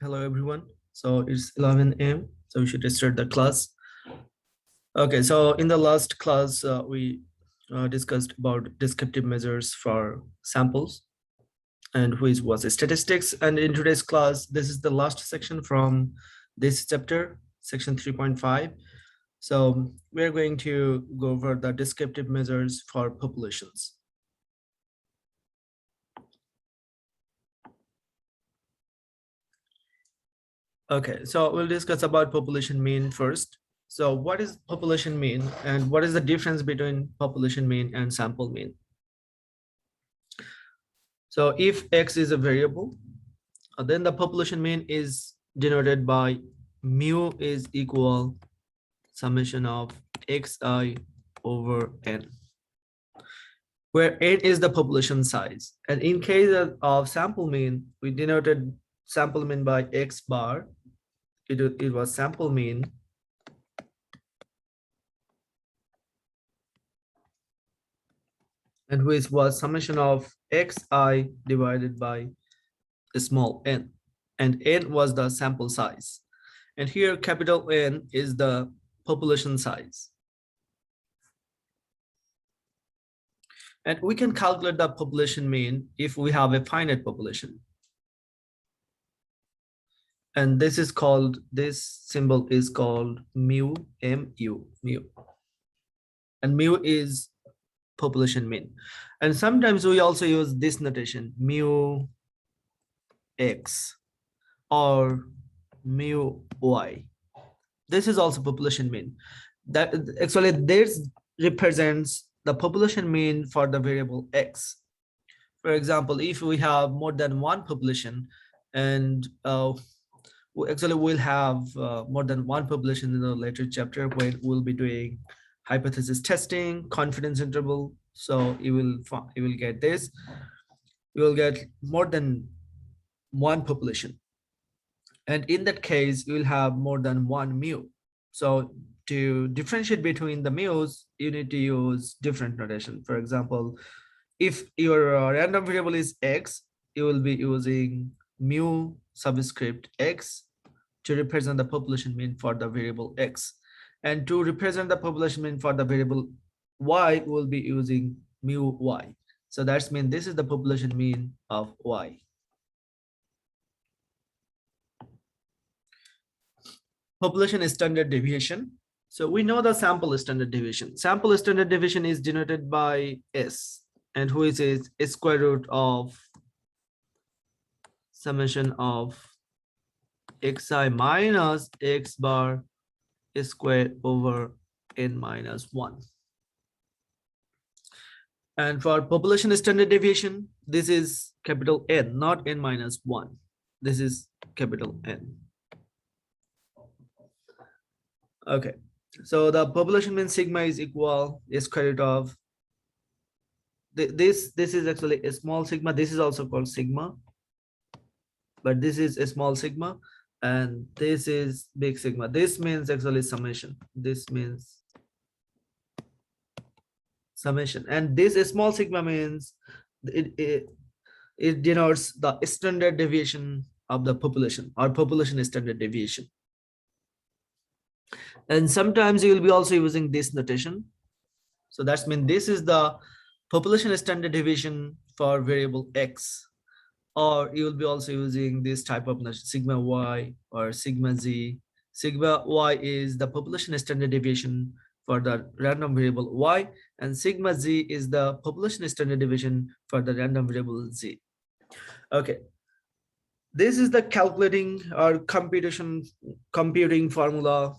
Hello everyone. So it's 11 a.m. So we should start the class. Okay, so in the last class, we discussed about descriptive measures for samples and which was statistics. And in today's class, this is the last section from this chapter, section 3.5. So we're going to go over the descriptive measures for populations. Okay, so we'll discuss about population mean first. So what is population mean and what is the difference between population mean and sample mean? So if X is a variable, then the population mean is denoted by mu is equal summation of xi over n, where n is the population size. And in case of sample mean, we denoted sample mean by x bar. It was sample mean and which was summation of xi divided by small n, and n was the sample size, and here capital N is the population size. And we can calculate the population mean if we have a finite population, and this symbol is called mu, mu, and mu is population mean. And sometimes we also use this notation mu x or mu y. This is also population mean. That actually this represents the population mean for the variable x. For example, if we have more than one population, and we'll have more than one population in the later chapter when we'll be doing hypothesis testing, confidence interval. So you will get this. You will get more than one population, and in that case you will have more than one mu. So to differentiate between the mu's, you need to use different notation. For example, if your random variable is x, you will be using mu subscript x to represent the population mean for the variable x, and to represent the population mean for the variable y, will be using mu y. So that's mean this is the population mean of y. Population standard deviation. So we know the sample standard deviation. Sample standard deviation is denoted by S, and which is a square root of summation of xi minus x bar squared over n minus 1. And for population standard deviation, this is capital N, not n minus 1. This is capital N. Okay, so the population mean sigma is equal square root of this is actually a small sigma. This is also called sigma, but this is a small sigma, and this is big sigma. This means actually summation. This means summation, and this small sigma means it denotes the standard deviation of the population, or population standard deviation. And sometimes you will be also using this notation. So that's mean this is the population standard deviation for variable x, or you will be also using this type of notation, sigma y or sigma z. Sigma y is the population standard deviation for the random variable y, and sigma z is the population standard deviation for the random variable z. Okay, this is the calculating or computing formula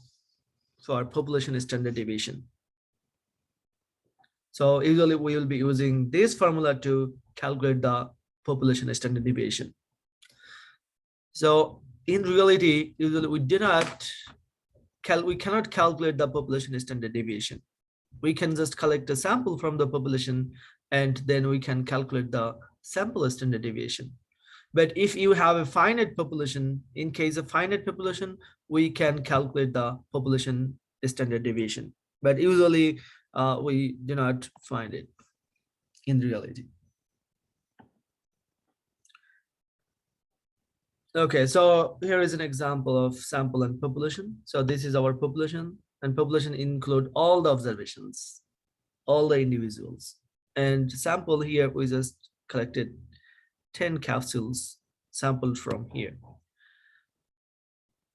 for population standard deviation. So usually we will be using this formula to calculate the population standard deviation. So in reality, usually we cannot calculate the population standard deviation. We can just collect a sample from the population, and then we can calculate the sample standard deviation. But if you have a finite population, in case of finite population, we can calculate the population standard deviation. But usually we do not find it in reality. Okay, so here is an example of sample and population. So this is our population, and population include all the observations, all the individuals. And sample here, we just collected 10 capsules sampled from here.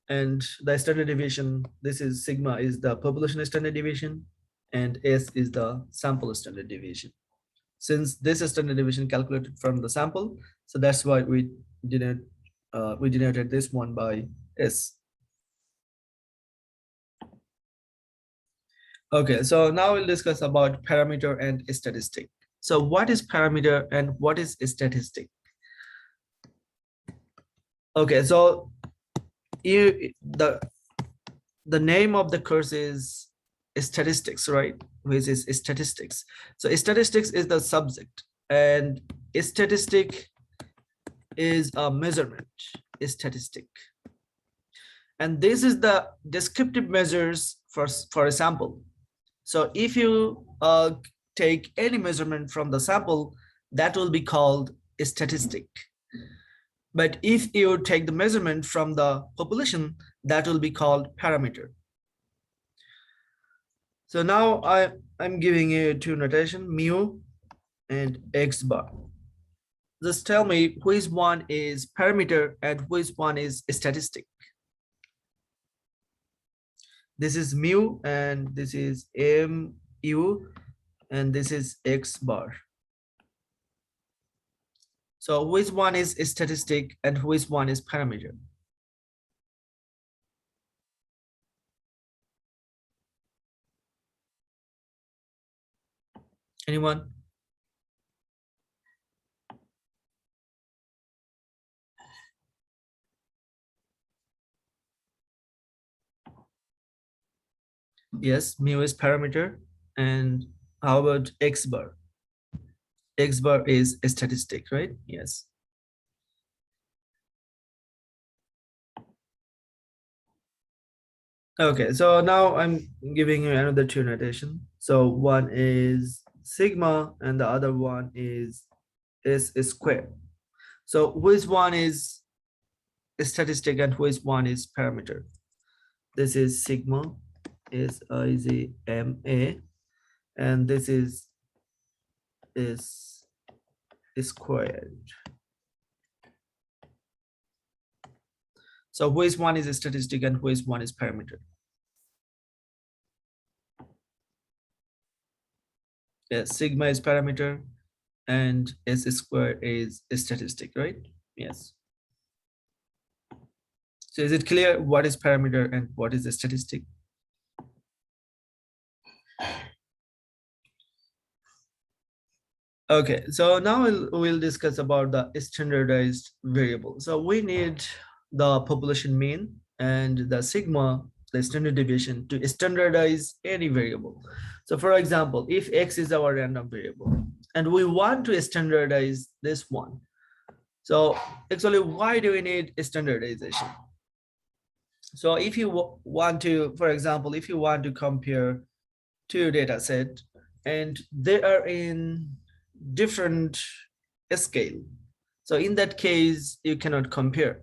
And the standard deviation, this is sigma is the population standard deviation, and S is the sample standard deviation. Since this is standard deviation calculated from the sample, so that's why we denoted this one by S. Okay, so now we'll discuss about parameter and statistic. So what is parameter and what is statistic? Okay, so the name of the course is statistics, right? Which is statistics. So statistics is the subject, and statistic is a measurement, statistic. And this is the descriptive measures for a sample. So if you take any measurement from the sample, that will be called a statistic. But if you take the measurement from the population, that will be called parameter. So now I'm giving you two notation, mu and x bar. Just tell me which one is parameter and which one is statistic. This is mu and this is mu and this is x bar. So which one is statistic and which one is parameter? Anyone? Yes, mu is parameter. And how about x bar? X bar is a statistic, right? Yes. Okay, so now I'm giving you another two notation. So one is sigma and the other one is S squared. So which one is a statistic and which one is parameter? This is sigma, S-I-Z-M-A, and this is squared. So which one is a statistic and which one is parameter? Yes, sigma is parameter and S squared is a statistic, right? Yes. So is it clear what is parameter and what is a statistic? Okay, so now we'll discuss about the standardized variable. So we need the population mean and the sigma, the standard deviation, to standardize any variable. So for example, if x is our random variable and we want to standardize this one. So actually, why do we need standardization? So if you want to, for example, if you want to compare two data set and they are in different scale, so in that case you cannot compare.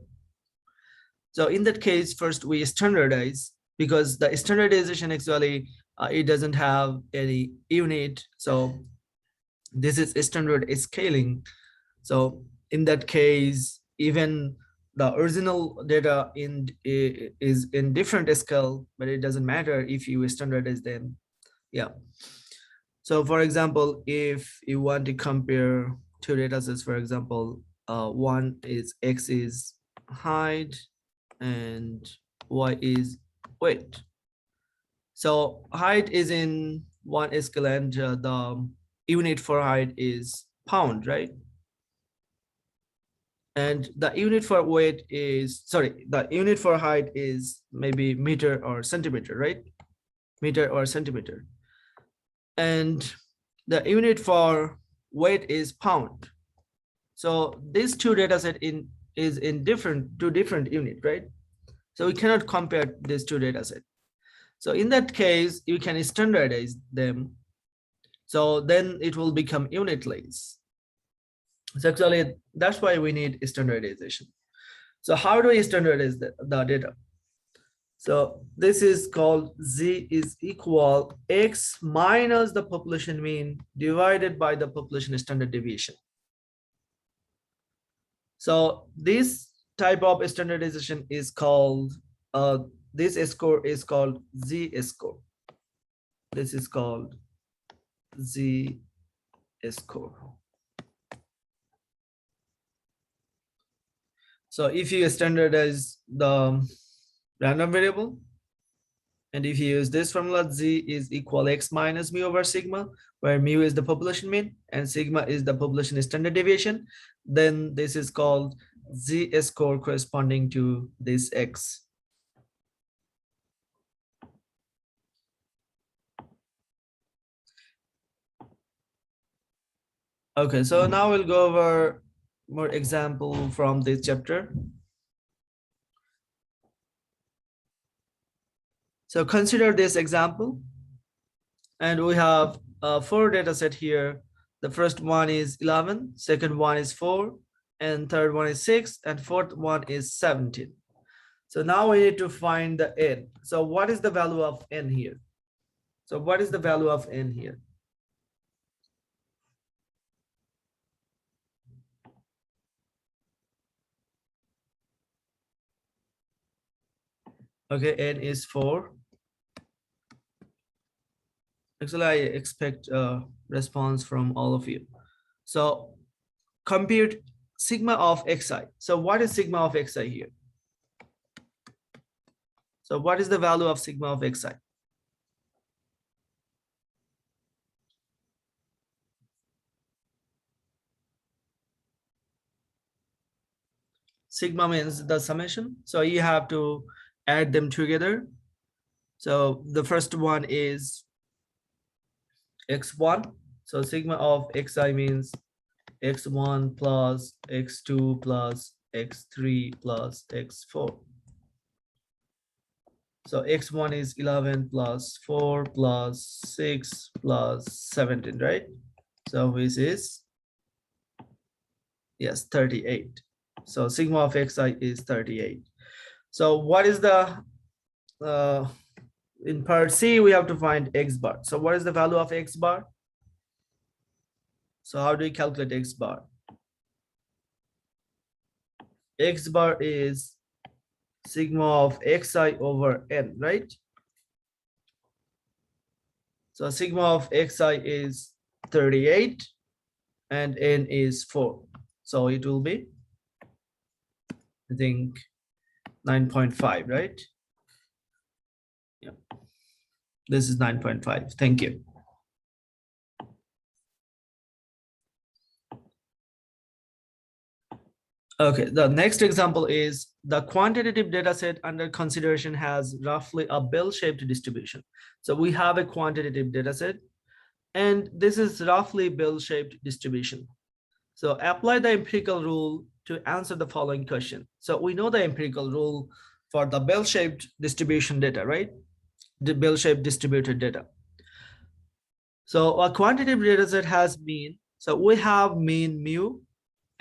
So in that case, first we standardize, because the standardization actually it doesn't have any unit, so this is standard scaling. So in that case, even the original data is in different scale, but it doesn't matter if you standardize them. Yeah. So for example, if you want to compare two data sets, for example, one is x is height and y is weight. So height is in one scale and the unit for height is pound, right? And the unit for weight is, sorry, the unit for height is maybe meter or centimeter, right? Meter or centimeter. And the unit for weight is pound. So these two data set is in two different unit, right? So we cannot compare these two data set. So in that case, you can standardize them. So then it will become unitless. So actually, that's why we need standardization. So how do we standardize the data? So this is called Z is equal X minus the population mean divided by the population standard deviation. So this type of standardization is called, this score is called Z score. This is called Z score. So if you standardize the random variable, and if you use this formula, Z is equal X minus mu over sigma, where mu is the population mean and sigma is the population standard deviation, then this is called Z score corresponding to this X. Okay, so now we'll go over more example from this chapter. So consider this example, and we have 4 data set here. The first one is 11, second one is 4, and third one is 6, and fourth one is 17. So now we need to find the n. So what is the value of n here? So what is the value of n here? Okay, n is 4. Actually, I expect a response from all of you. So compute sigma of xi. So what is sigma of xi here? So what is the value of sigma of xi? Sigma means the summation. So you have to add them together. So the first one is x1. So sigma of xi means x1 plus x2 plus x3 plus x4. So x1 is 11 plus 4 plus 6 plus 17, right? So this is, yes, 38. So sigma of xi is 38. So what is the, in part C, we have to find x bar. So what is the value of x bar? So how do we calculate x bar? X bar is sigma of xi over n, right? So sigma of xi is 38 and n is 4. So it will be, I think, 9.5, right? Yeah, this is 9.5. Thank you. Okay, the next example is the quantitative data set under consideration has roughly a bell-shaped distribution. So we have a quantitative data set, and this is roughly bell-shaped distribution. So apply the empirical rule to answer the following question. So we know the empirical rule for the bell-shaped distribution data, right? The bell-shaped distributed data. So a quantitative data set has mean. So we have mean mu,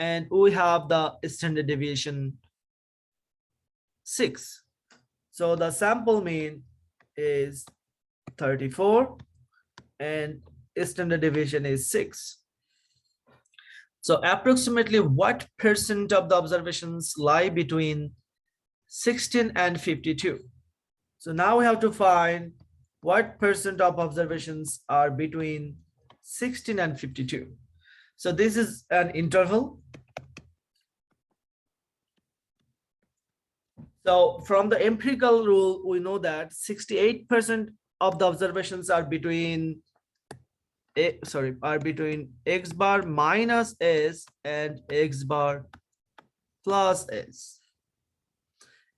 and we have the standard deviation 6. So the sample mean is 34 and standard deviation is 6. So approximately what percent of the observations lie between 16 and 52? So now we have to find what percent of observations are between 16 and 52. So this is an interval. So from the empirical rule, we know that 68% of the observations are between x bar minus s and x bar plus s.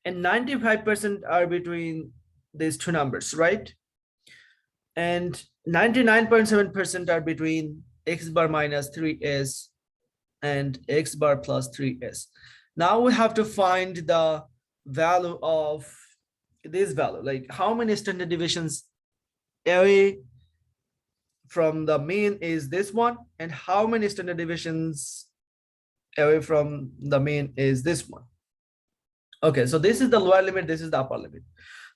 And 95% are between these two numbers, right? And 99.7% are between x bar minus 3s and x bar plus 3s. Now we have to find the value of this value, like how many standard deviations away from the mean is this one, and how many standard deviations away from the mean is this one. Okay, so this is the lower limit, this is the upper limit.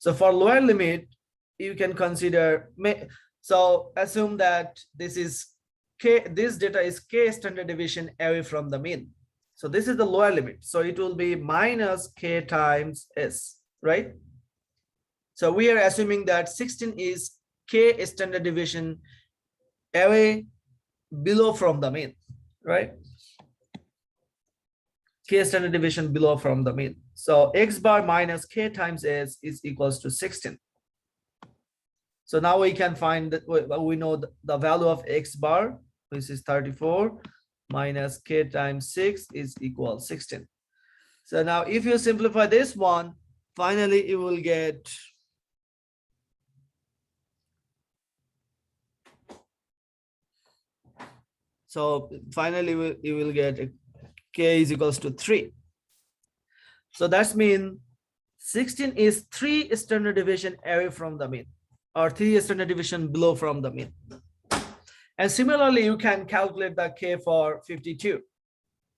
So for lower limit, you can consider, so assume that this is K, this data is K standard deviation away from the mean. So this is the lower limit. So it will be minus K times S, right? So we are assuming that 16 is K standard deviation away below from the mean, right? K standard deviation below from the mean. So X bar minus K times S is equals to 16. So now we can find that we know the value of X bar, which is 34, minus K times 6 is equal 16. So now if you simplify this one, finally you will get you will get K is equals to 3. So that's mean 16 is 3 standard deviation away from the mean, or 3 standard deviation below from the mean. And similarly, you can calculate the K for 52.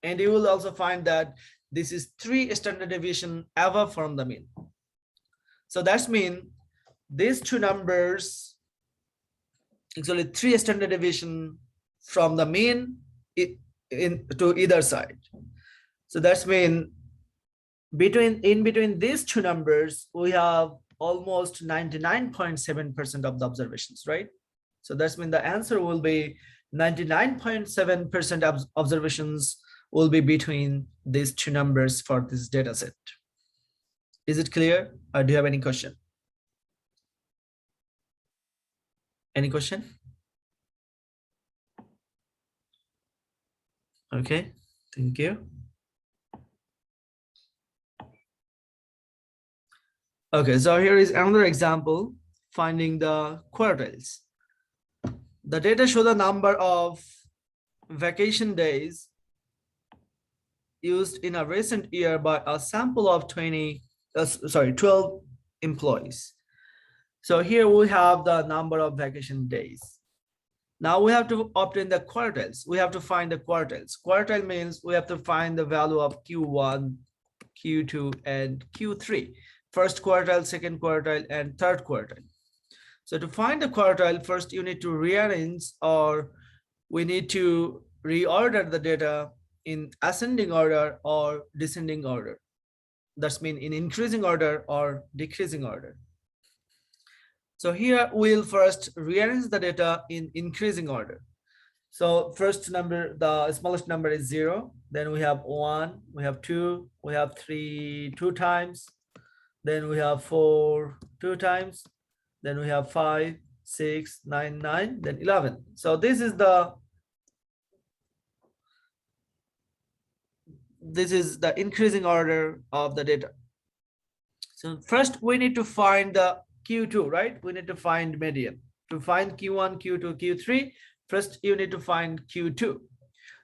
And you will also find that this is 3 standard deviation above from the mean. So that's mean these two numbers, actually 3 standard deviation from the mean to either side. So that's mean in between these two numbers, we have almost 99.7% of the observations, right? So that's mean the answer will be 99.7% of observations will be between these two numbers for this data set. Is it clear? Or do you have any question? Any question? Okay, thank you. Okay, so here is another example, finding the quartiles. The data show the number of vacation days used in a recent year by a sample of 12 employees. So here we have the number of vacation days. Now we have to obtain the quartiles. We have to find the quartiles. Quartile means we have to find the value of Q1, Q2, and Q3. First quartile, second quartile, and third quartile. So to find the quartile, first you need to rearrange, or we need to reorder the data in ascending order or descending order. That's mean in increasing order or decreasing order. So here we'll first rearrange the data in increasing order. So first number, the smallest number is 0. Then we have 1, we have 2, we have 3 2 times. Then we have 4 2 times. Then we have 5, 6, 9, 9, then 11. So this is the increasing order of the data. So first we need to find the Q2, right? We need to find median. To find Q1, Q2, Q3, first you need to find Q2.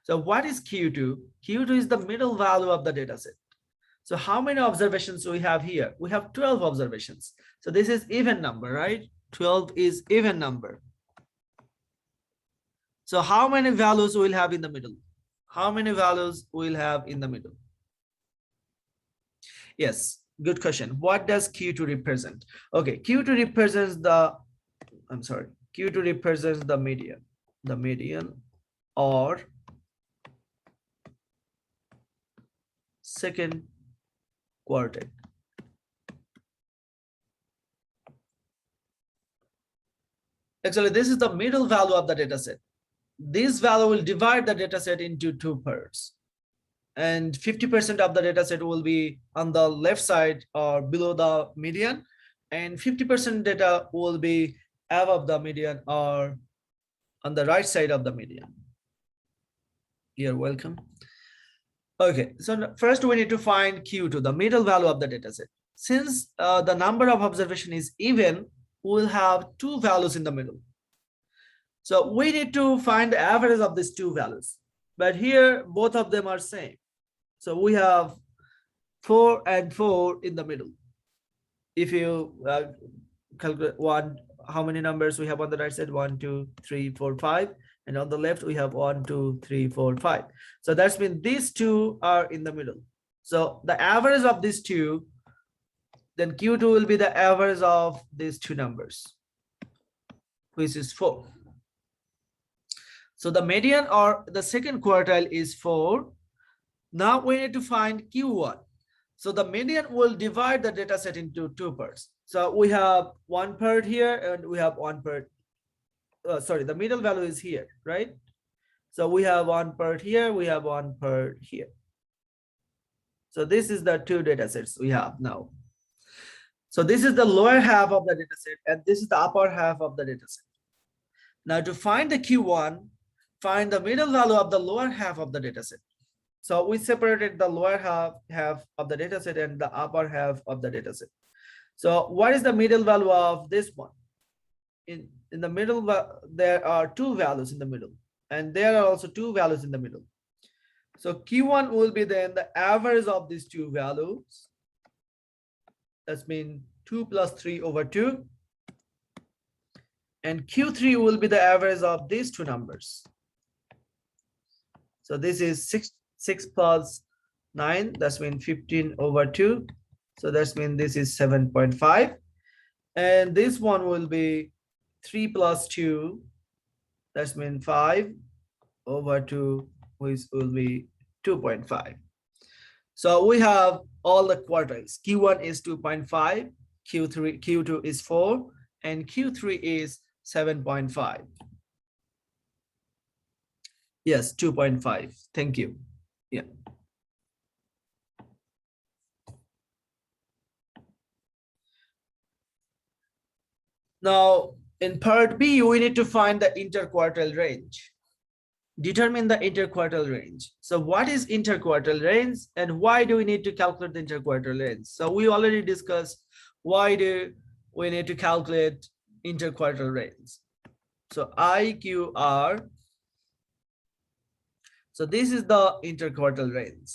So what is Q2? Q2 is the middle value of the data set. So how many observations we have here? We have 12 observations. So this is even number, right? 12 is even number. So how many values we'll have in the middle? How many values we'll have in the middle? Yes, good question. What does Q2 represent? Okay, Q2 represents the, Q2 represents the median or second quartile. Actually, this is the middle value of the data set. This value will divide the data set into 2 parts. And 50% of the data set will be on the left side or below the median. And 50% data will be above the median or on the right side of the median. You're welcome. Okay, so first we need to find Q2, the middle value of the data set. Since the number of observation is even, we'll have 2 values in the middle. So we need to find the average of these 2 values. But here, both of them are same. So we have 4 and 4 in the middle. If you calculate how many numbers we have on the right side? 1, 2, 3, 4, 5. And on the left, we have 1, 2, 3, 4, 5. So that's mean these 2 are in the middle. So the average of these two, then Q2 will be the average of these two numbers, which is 4. So the median or the second quartile is 4. Now we need to find Q1. So the median will divide the data set into two parts. So we have one part here and we have one part. Sorry, the middle value is here, right? So we have one part here, we have one part here. So this is the two data sets we have now. So this is the lower half of the data set and this is the upper half of the data set. Now to find the Q1, find the middle value of the lower half of the data set. So we separated the lower half of the data set and the upper half of the data set. So what is the middle value of this one? In the middle, there are two values in the middle, and there are also two values in the middle. So Q1 will be then the average of these two values. That's mean 2 plus 3 over 2. And Q3 will be the average of these two numbers. So this is 6 plus 9, that's mean 15 over 2. So that's mean this is 7.5. And this one will be 3 plus 2, that's mean 5 over 2, which will be 2.5. So we have all the quartiles. Q1 is 2.5, Q2 is 4, and Q3 is 7.5. Yes, 2.5. Thank you. Yeah. Now, in part B, we need to find the interquartile range. Determine the interquartile range. So what is interquartile range and why do we need to calculate the interquartile range? So we already discussed why do we need to calculate interquartile range. So IQR. So this is the interquartile range.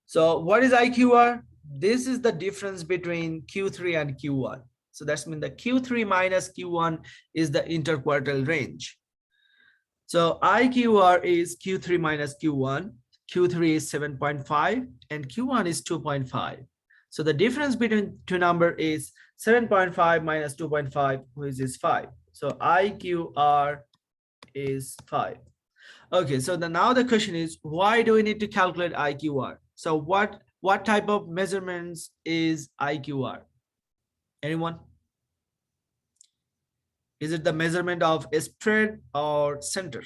So what is IQR? This is the difference between Q3 and Q1. So that's mean the Q3 minus Q1 is the interquartile range. So IQR is Q3 minus Q1. Q3 is 7.5 and Q1 is 2.5. So the difference between two numbers is 7.5 minus 2.5, which is 5. So IQR is 5. Okay, so now the question is, why do we need to calculate IQR? So what type of measurements is IQR? Anyone? Is it the measurement of a spread or center?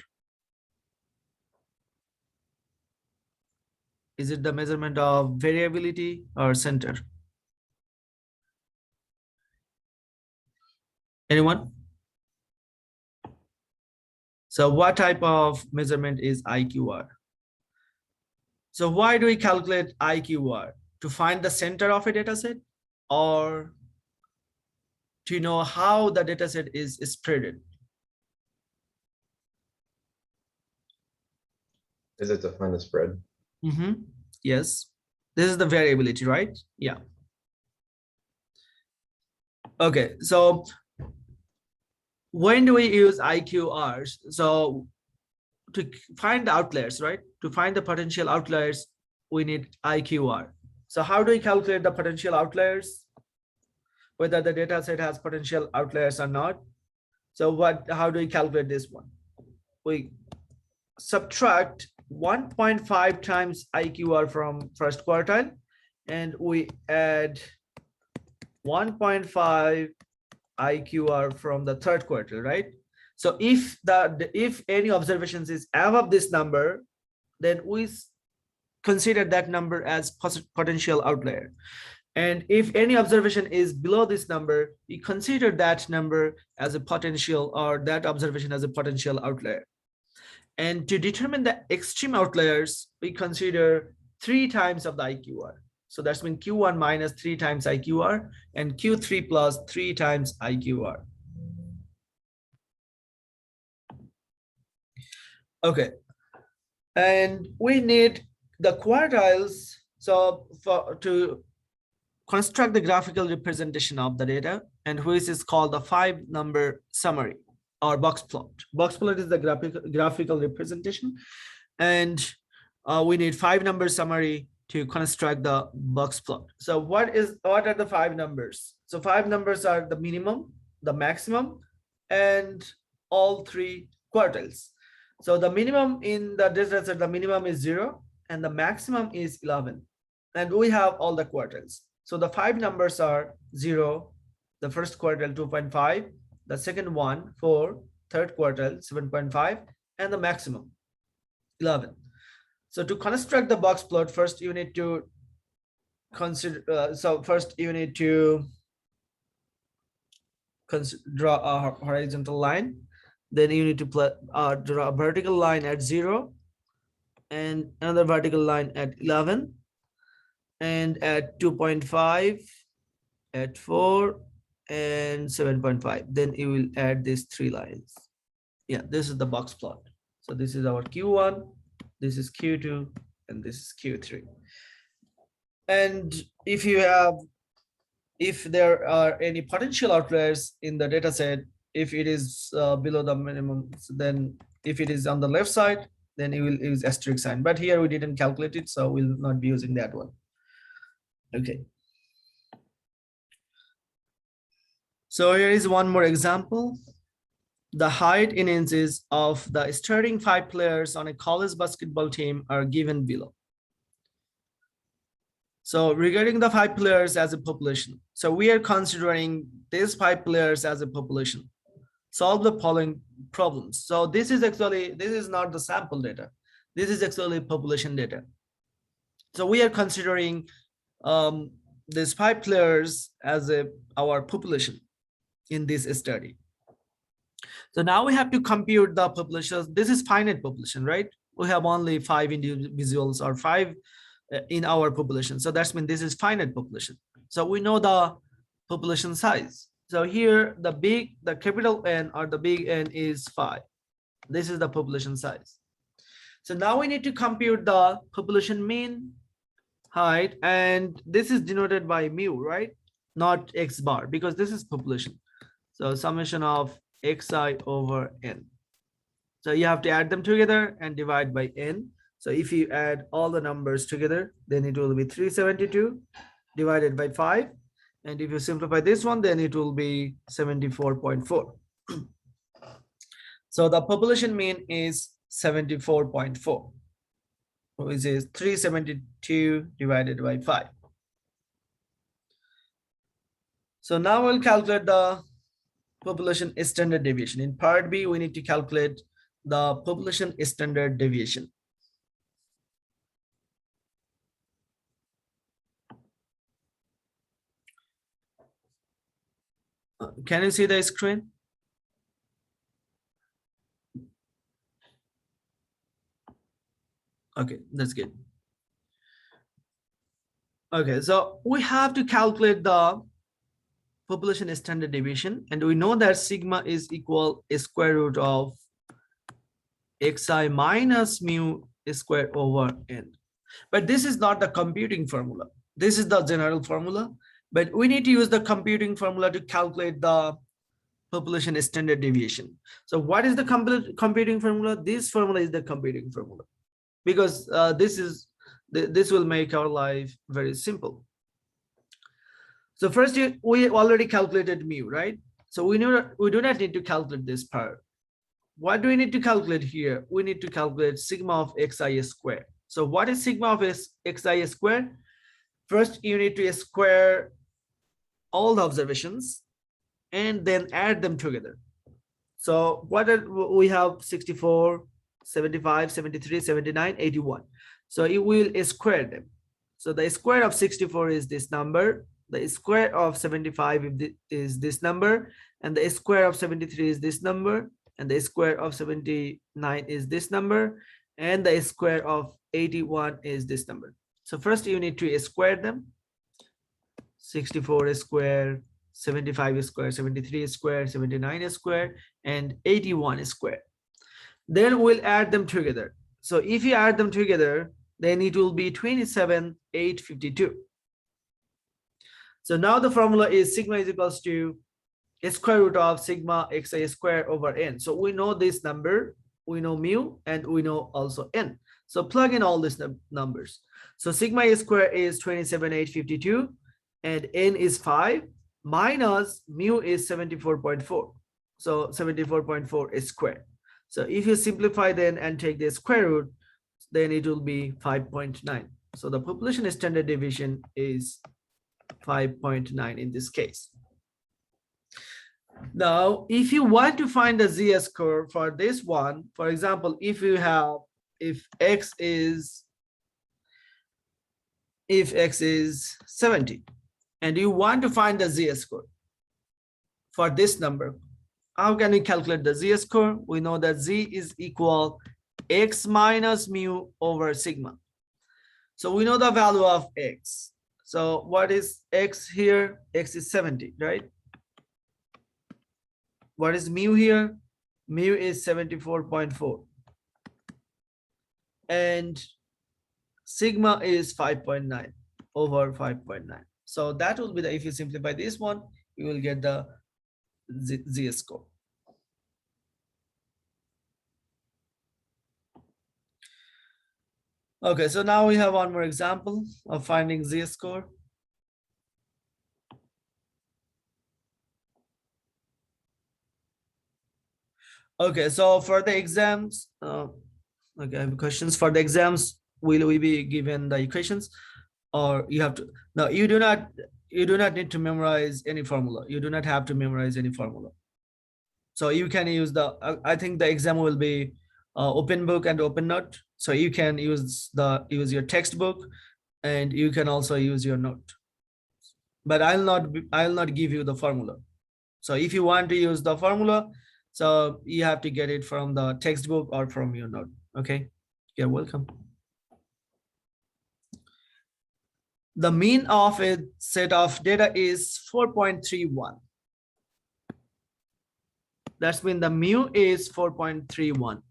Is it the measurement of variability or center? Anyone? So what type of measurement is IQR? So why do we calculate IQR? To find the center of a data set or to know how the data set is spreaded? Is it to find the spread? Yes. This is the variability, right? Yeah. Okay, so when do we use IQRs? So to find the outliers, right? To find the potential outliers, we need IQR. So how do we calculate the potential outliers? Whether the data set has potential outliers or not. So how do we calculate this one? We subtract 1.5 times IQR from first quartile and we add 1.5 IQR from the third quartile, right? So if any observations is above this number, then we consider that number as potential outlier. And if any observation is below this number, we consider that number as a potential or that observation as a potential outlier. And to determine the extreme outliers, we consider 3 times of the IQR. So that's mean Q1 minus 3 times IQR and Q3 plus 3 times IQR. Okay. And we need the quartiles. So to construct the graphical representation of the data, and which is called the 5-number summary or box plot. Box plot is the graphical representation, and we need 5-number summary to construct the box plot. So what are the 5 numbers? So 5 numbers are the minimum, the maximum, and all 3 quartiles. So the minimum in the data set, the minimum is 0 and the maximum is 11. And we have all the quartiles. So the 5 numbers are 0, the first quartile 2.5, the second one 4, third quartile 7.5, and the maximum 11. So to construct the box plot, first you need to consider. First you need to draw a horizontal line. Then you need to draw a vertical line at 0, and another vertical line at 11, and at 2.5, at 4, and 7.5. Then you will add these 3 lines. Yeah, this is the box plot. So this is our Q1, this is Q2, and this is Q3. And if there are any potential outliers in the data set, if it is below the minimum, then if it is on the left side, then it will use asterisk sign. But here we didn't calculate it, so we'll not be using that one. Okay. So here is one more example. The height in inches of the starting 5 players on a college basketball team are given below. So regarding the 5 players as a population, so we are considering these 5 players as a population. Solve the following problems. So this is not the sample data. This is actually population data. So we are considering these 5 players as our population in this study. So now we have to compute the population. This is finite population, right? We have only 5 individuals or 5 in our population. So that's mean this is finite population. So we know the population size. So here the capital N or the big N is 5. This is the population size. So now we need to compute the population mean, height, and this is denoted by mu, right? Not X bar, because this is population. So summation of xi over n. So you have to add them together and divide by n. So if you add all the numbers together, then it will be 372 divided by 5. And if you simplify this one, then it will be 74.4. So the population mean is 74.4, which is 372 divided by 5. So now we'll calculate the population standard deviation. In part B, we need to calculate the population standard deviation. Can you see the screen? Okay, that's good. Okay, so we have to calculate the population standard deviation, and we know that sigma is equal square root of xi minus mu square over n. But this is not the computing formula. This is the general formula, but we need to use the computing formula to calculate the population standard deviation. So what is the computing formula? This formula is the computing formula, because this will make our life very simple. So first, we already calculated mu, right? So we do not need to calculate this part. What do we need to calculate here? We need to calculate sigma of xi square. So what is sigma of xi square? First, you need to square all the observations and then add them together. So we have 64, 75, 73, 79, 81. So it will square them. So the square of 64 is this number. The square of 75 is this number, and the square of 73 is this number, and the square of 79 is this number, and the square of 81 is this number. So first you need to square them. 64 square, 75 square, 73 square, 79 square, and 81 square. Then we'll add them together. So if you add them together, then it will be 27,852. So now the formula is sigma is equals to square root of sigma xi square over n. So we know this number, we know mu, and we know also n. So plug in all these numbers. So sigma A square is 27,852 and n is 5 minus mu is 74.4. So 74.4 is square. So if you simplify then and take the square root, then it will be 5.9. So the population standard deviation is 5.9 in this case. Now, if you want to find the z-score for this one, for example, if x is 70 and you want to find the z-score for this number, how can we calculate the z-score? We know that z is equal x minus mu over sigma. So we know the value of x. So what is x here? X is 70, right? What is mu here? Mu is 74.4. And sigma is 5.9 over 5.9. So that will be the, if you simplify this one, you will get the z-score. Okay, so now we have one more example of finding z-score. Okay, so for the exams, okay, I have questions for the exams. Will we be given the equations, or you have to? No, you do not need to memorize any formula. You do not have to memorize any formula. So you can use the. I think the exam will be open book and open note. So you can use your textbook, and you can also use your note. But I'll not give you the formula. So if you want to use the formula, so you have to get it from the textbook or from your note. Okay, you're welcome. The mean of a set of data is 4.31. That's mean the mu is 4.31.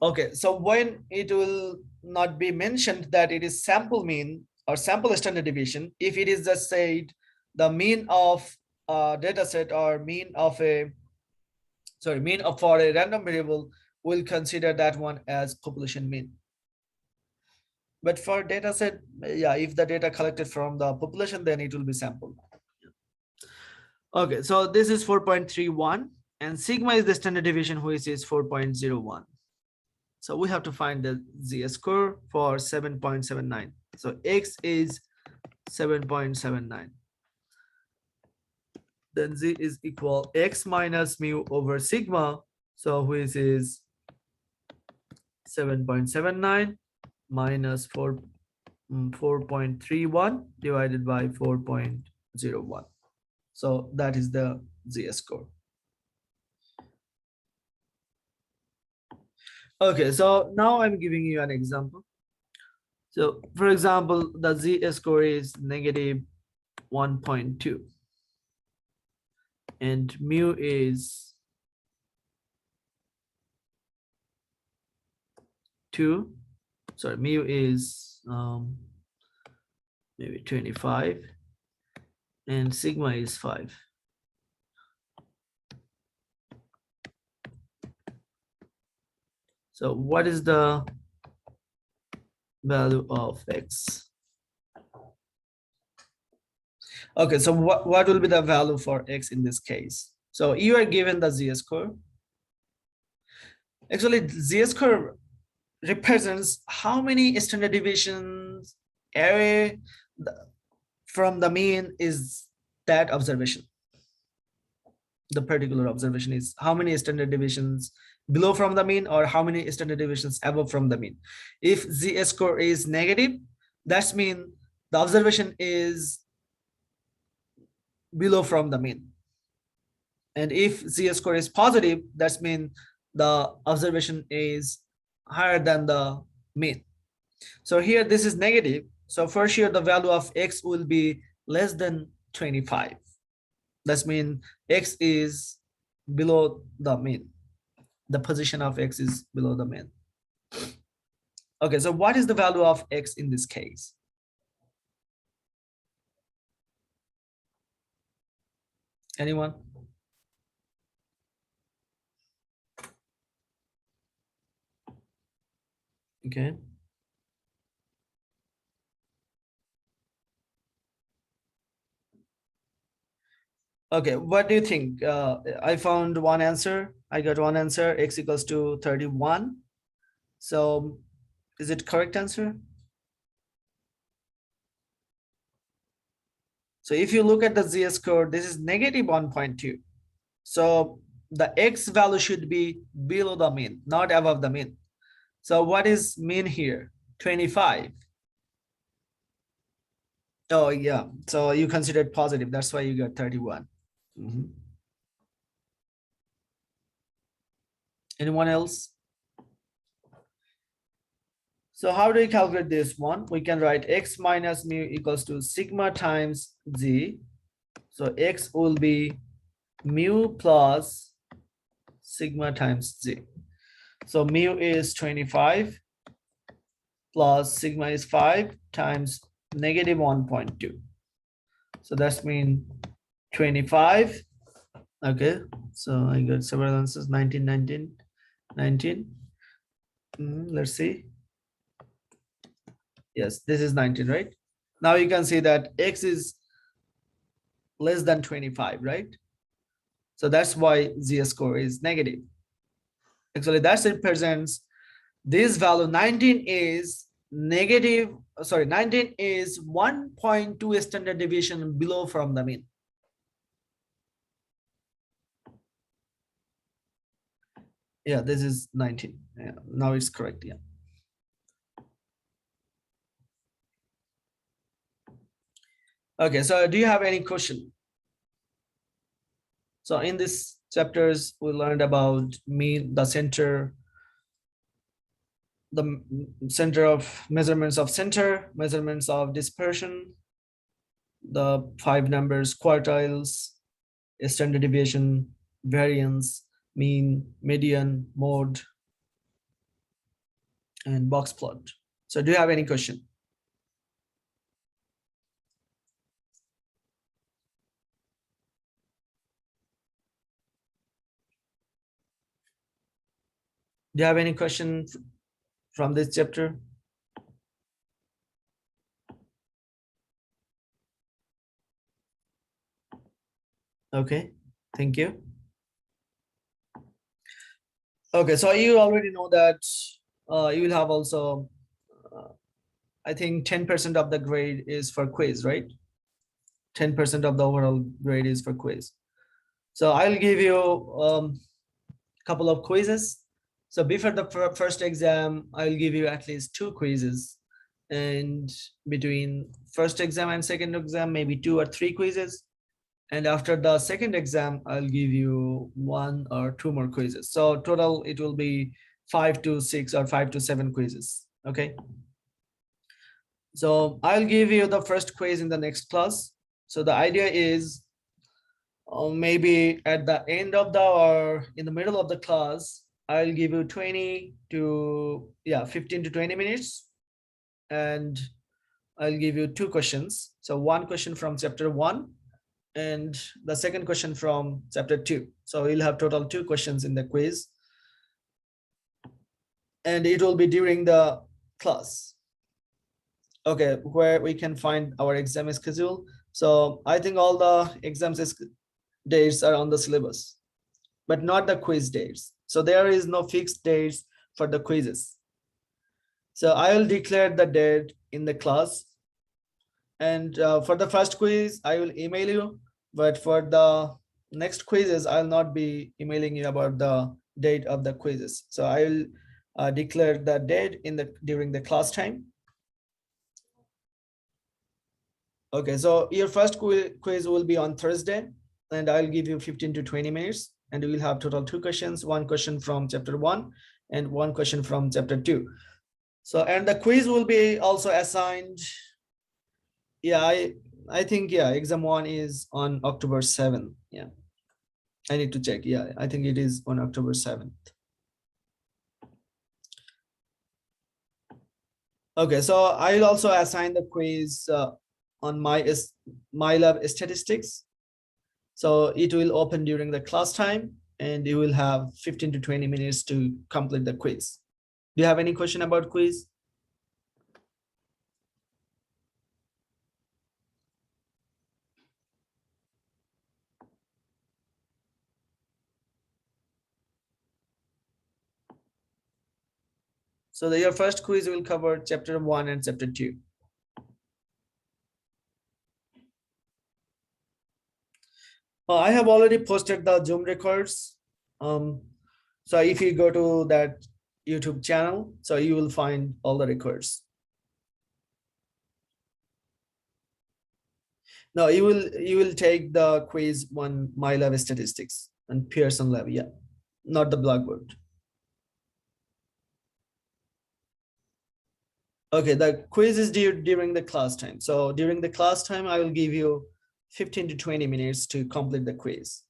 Okay, so when it will not be mentioned that it is sample mean or sample standard deviation, if it is just said the mean of a data set or mean of for a random variable, we'll consider that one as population mean. But for data set, yeah, if the data collected from the population, then it will be sample. Okay, so this is 4.31 and sigma is the standard deviation, which is 4.01. So we have to find the z-score for 7.79. So x is 7.79. Then z is equal x minus mu over sigma. So which is 7.79 minus 4.31 divided by 4.01. So that is the z-score. Okay, so now I'm giving you an example. So for example, the z-score is negative 1.2 and mu is 2. Sorry, mu is maybe 25 and sigma is 5. So what is the value of x? Okay, so what will be the value for x in this case? So you are given the z-score. Actually, z-score represents how many standard deviations away from the mean is that observation. The particular observation is how many standard deviations below from the mean or how many standard deviations above from the mean. If z-score is negative, that's mean the observation is below from the mean. And if z-score is positive, that's mean the observation is higher than the mean. So here this is negative. So for sure the value of x will be less than 25. That's mean x is below the mean. The position of x is below the mean. Okay, so what is the value of x in this case? Anyone? Okay. Okay, what do you think? I found one answer. I got one answer, x equals to 31. So is it correct answer? So if you look at the z score, this is negative 1.2. So the x value should be below the mean, not above the mean. So what is mean here? 25. Oh yeah, so you considered positive. That's why you got 31. Mhm. Anyone else? So how do we calculate this one? We can write x minus mu equals to sigma times z. So x will be mu plus sigma times z. So mu is 25 plus sigma is 5 times negative 1.2. So that's mean 25. Okay, so I got several answers, 19, 19, 19. Let's see. Yes, this is 19, right? Now you can see that x is less than 25, right? So that's why z score is negative. Actually, that represents this value 19 is negative, sorry, 19 is 1.2 standard deviation below from the mean. Yeah, this is 19. Yeah, now it's correct. Yeah. Okay, so do you have any question? So in this chapters, we learned about mean, the center of measurements of center, measurements of dispersion, the 5 numbers, quartiles, standard deviation, variance, mean, median, mode, and box plot. So do you have any question? Do you have any question from this chapter? Okay, thank you. Okay, so you already know that you will have also, I think 10% of the grade is for quiz, right? 10% of the overall grade is for quiz. So I'll give you a couple of quizzes. So before the first exam, I'll give you at least 2 quizzes. And between first exam and second exam, maybe 2 or 3 quizzes. And after the second exam, I'll give you 1 or 2 more quizzes. So total, it will be 5 to 6 or 5 to 7 quizzes. Okay. So I'll give you the first quiz in the next class. So the idea is maybe at the end of the or in the middle of the class, I'll give you 20 to 15 to 20 minutes, and I'll give you 2 questions. So 1 question from chapter 1 and the second question from chapter 2. So you'll have total 2 questions in the quiz, and it will be during the class. Okay, where we can find our exam schedule. So I think all the exams dates are on the syllabus, but not the quiz dates. So there is no fixed dates for the quizzes. So I will declare the date in the class. And for the first quiz, I will email you. But for the next quizzes, I'll not be emailing you about the date of the quizzes. So I will declare the date during the class time. Okay, so your first quiz will be on Thursday, and I'll give you 15 to 20 minutes, and we will have total 2 questions, 1 question from chapter 1 and 1 question from chapter 2. So, and the quiz will be also assigned. Yeah, I think, yeah, exam 1 is on October 7th. Yeah, I need to check. Yeah, I think it is on October 7th. Okay, so I'll also assign the quiz on my lab statistics. So it will open during the class time, and you will have 15 to 20 minutes to complete the quiz. Do you have any question about quiz? So your first quiz will cover chapter 1 and chapter 2. I have already posted the Zoom records. So if you go to that YouTube channel, so you will find all the records. No, you will take the quiz 1 MyLab statistics and Pearson Lab, yeah, not the Blackboard. Okay, the quiz is during the class time. So during the class time, I will give you 15 to 20 minutes to complete the quiz.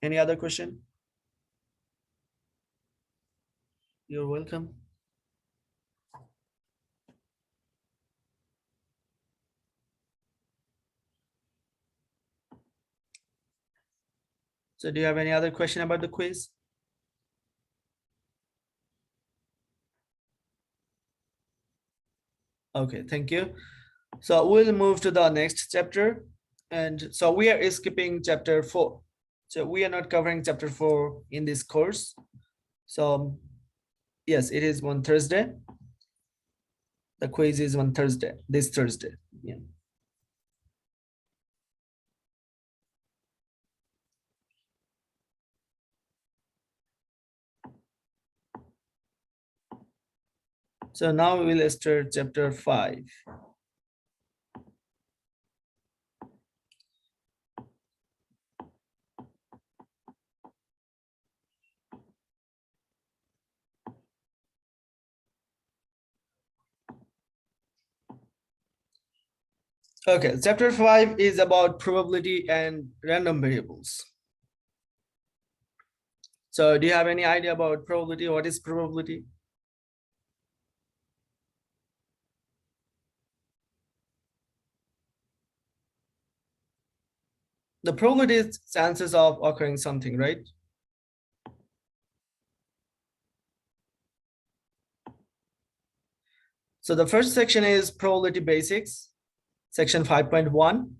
Any other question? You're welcome. So do you have any other question about the quiz? Okay, thank you. So we'll move to the next chapter. And so we are skipping chapter 4. So we are not covering chapter 4 in this course. So yes, it is one Thursday. The quiz is on Thursday, this Thursday. Yeah. So now we will start chapter 5. Okay, chapter 5 is about probability and random variables. So do you have any idea about probability? What is probability? The probability is chances of occurring something, right? So the first section is probability basics, section 5.1.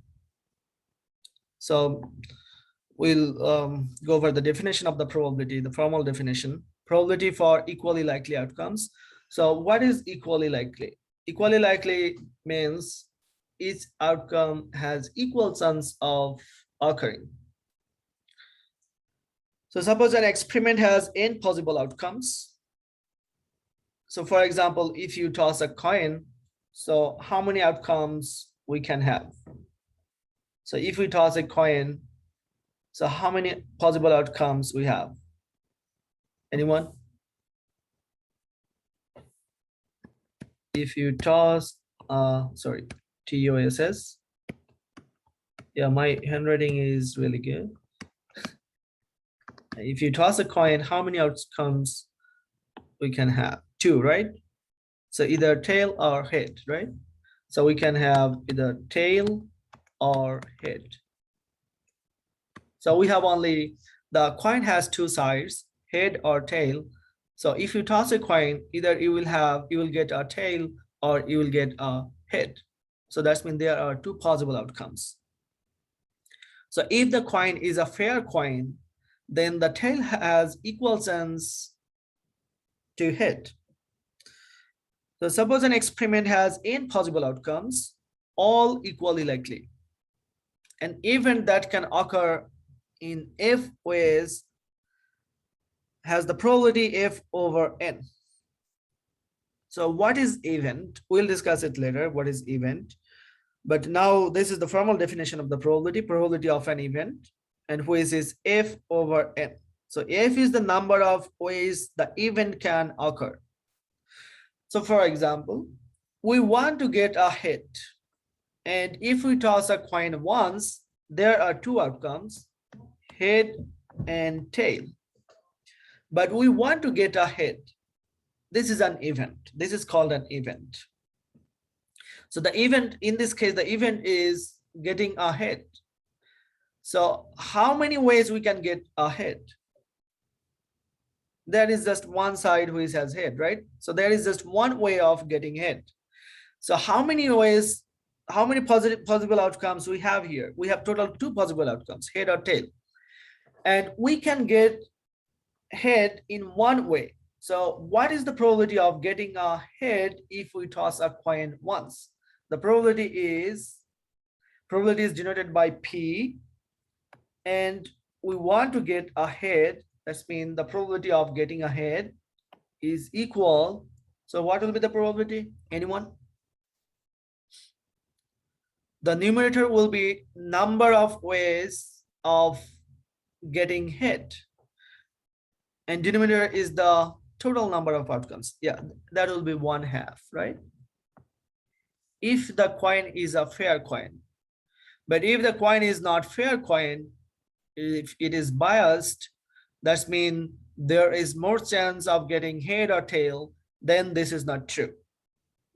So we'll go over the definition of the probability, the formal definition. Probability for equally likely outcomes. So what is equally likely? Equally likely means each outcome has equal chance of occurring. So suppose an experiment has n possible outcomes. So for example, if you toss a coin, so how many outcomes we can have? So if we toss a coin, so how many possible outcomes we have? Anyone? If you toss, sorry, TOSS. Yeah, my handwriting is really good. If you toss a coin, how many outcomes we can have? 2, right? So either tail or head, right? So we can have either tail or head. So we have only, the coin has 2 sides, head or tail. So if you toss a coin, either you will get a tail or you will get a head. So that means there are 2 possible outcomes. So if the coin is a fair coin, then the tail has equal chance to head. So suppose an experiment has n possible outcomes, all equally likely. An event that can occur in f ways has the probability f over n. So what is event? We'll discuss it later, what is event. But now this is the formal definition of the probability of an event, and which is f over n. So f is the number of ways the event can occur. So for example, we want to get a head. And if we toss a coin once, there are 2 outcomes, head and tail. But we want to get a head. This is an event. This is called an event. So the event, in this case, the event is getting a head. So how many ways we can get a head? There is just one side which has head, right? So there is just one way of getting head. So how many ways, how many possible outcomes we have here? We have total 2 possible outcomes, head or tail. And we can get head in one way. So what is the probability of getting a head if we toss a coin once? The probability is denoted by P, and we want to get a head. That's mean the probability of getting a head is equal. So what will be the probability? Anyone? The numerator will be number of ways of getting hit, and denominator is the total number of outcomes. Yeah, that will be 1/2, right? If the coin is a fair coin. But if the coin is not fair coin, if it is biased, that means there is more chance of getting head or tail, then this is not true.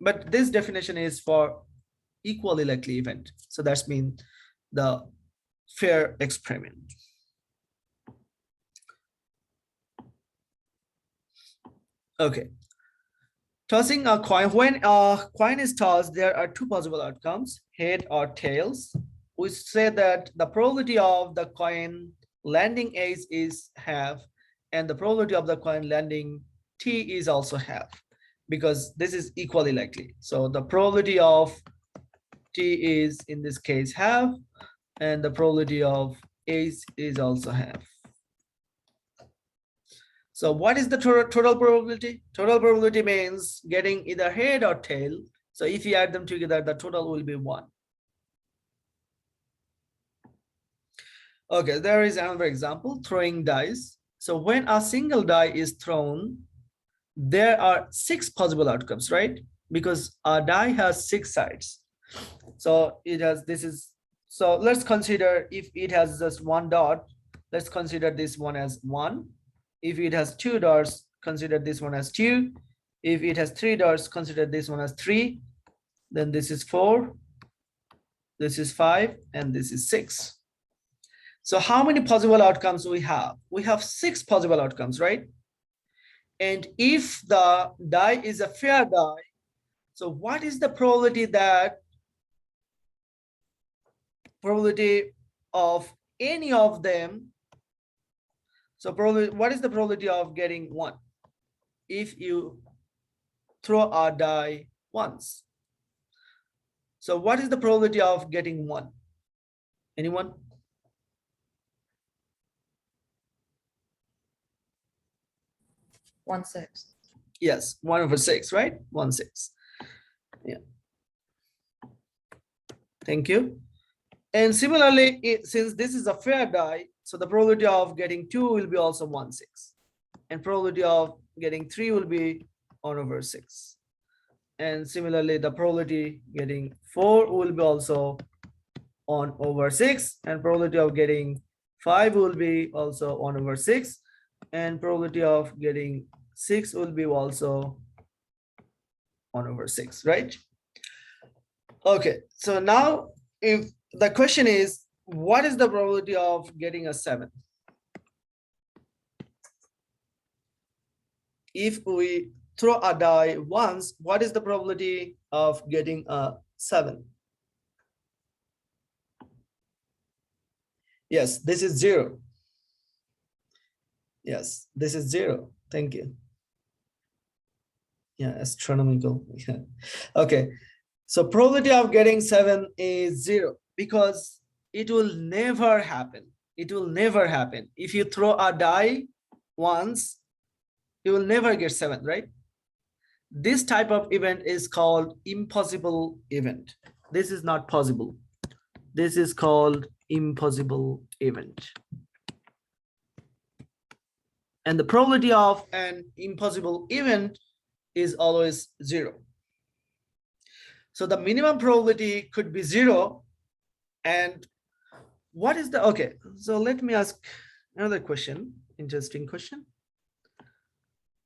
But this definition is for equally likely event. So that's mean the fair experiment. Okay. Tossing a coin. When a coin is tossed, there are two possible outcomes, head or tails. We say that the probability of the coin landing ace is half, and the probability of the coin landing T is also half, because this is equally likely. So the probability of T is in this case half, and the probability of ace is also half. So what is the total probability? Total probability means getting either head or tail. So if you add them together, the total will be 1. Okay, there is another example, throwing dice. So when a single die is thrown, there are 6 possible outcomes, right? Because a die has 6 sides. So it has, so let's consider if it has just 1 dot, let's consider this one as 1. If it has 2 dots, consider this one as 2. If it has 3 dots, consider this one as 3. Then this is 4, this is 5, and this is 6. So how many possible outcomes we have? We have 6 possible outcomes, right? And if the die is a fair die, so what is the probability of any of them? So probably, what is the probability of getting 1 if you throw a die once? So what is the probability of getting 1? Anyone? One-sixth. Yes, 1/6, right? 1/6. Yeah. Thank you. And similarly, since this is a fair die, so the probability of getting 2 will be also 1/6. And probability of getting 3 will be 1/6. And similarly, the probability getting 4 will be also 1/6. And probability of getting 5 will be also 1/6. And probability of getting 6 will be also 1/6, right? Okay, so now if the question is, what is the probability of getting a 7? If we throw a die once, what is the probability of getting a 7? Yes, this is 0. Yes, this is 0. Thank you. Yeah, astronomical. Yeah. Okay, so probability of getting 7 is 0, because it will never happen. It will never happen. If you throw a die once, you will never get 7, right? This type of event is called impossible event. This is not possible. This is called impossible event. And the probability of an impossible event is always 0. So the minimum probability could be 0. And what is the, okay, so let me ask another question, interesting question.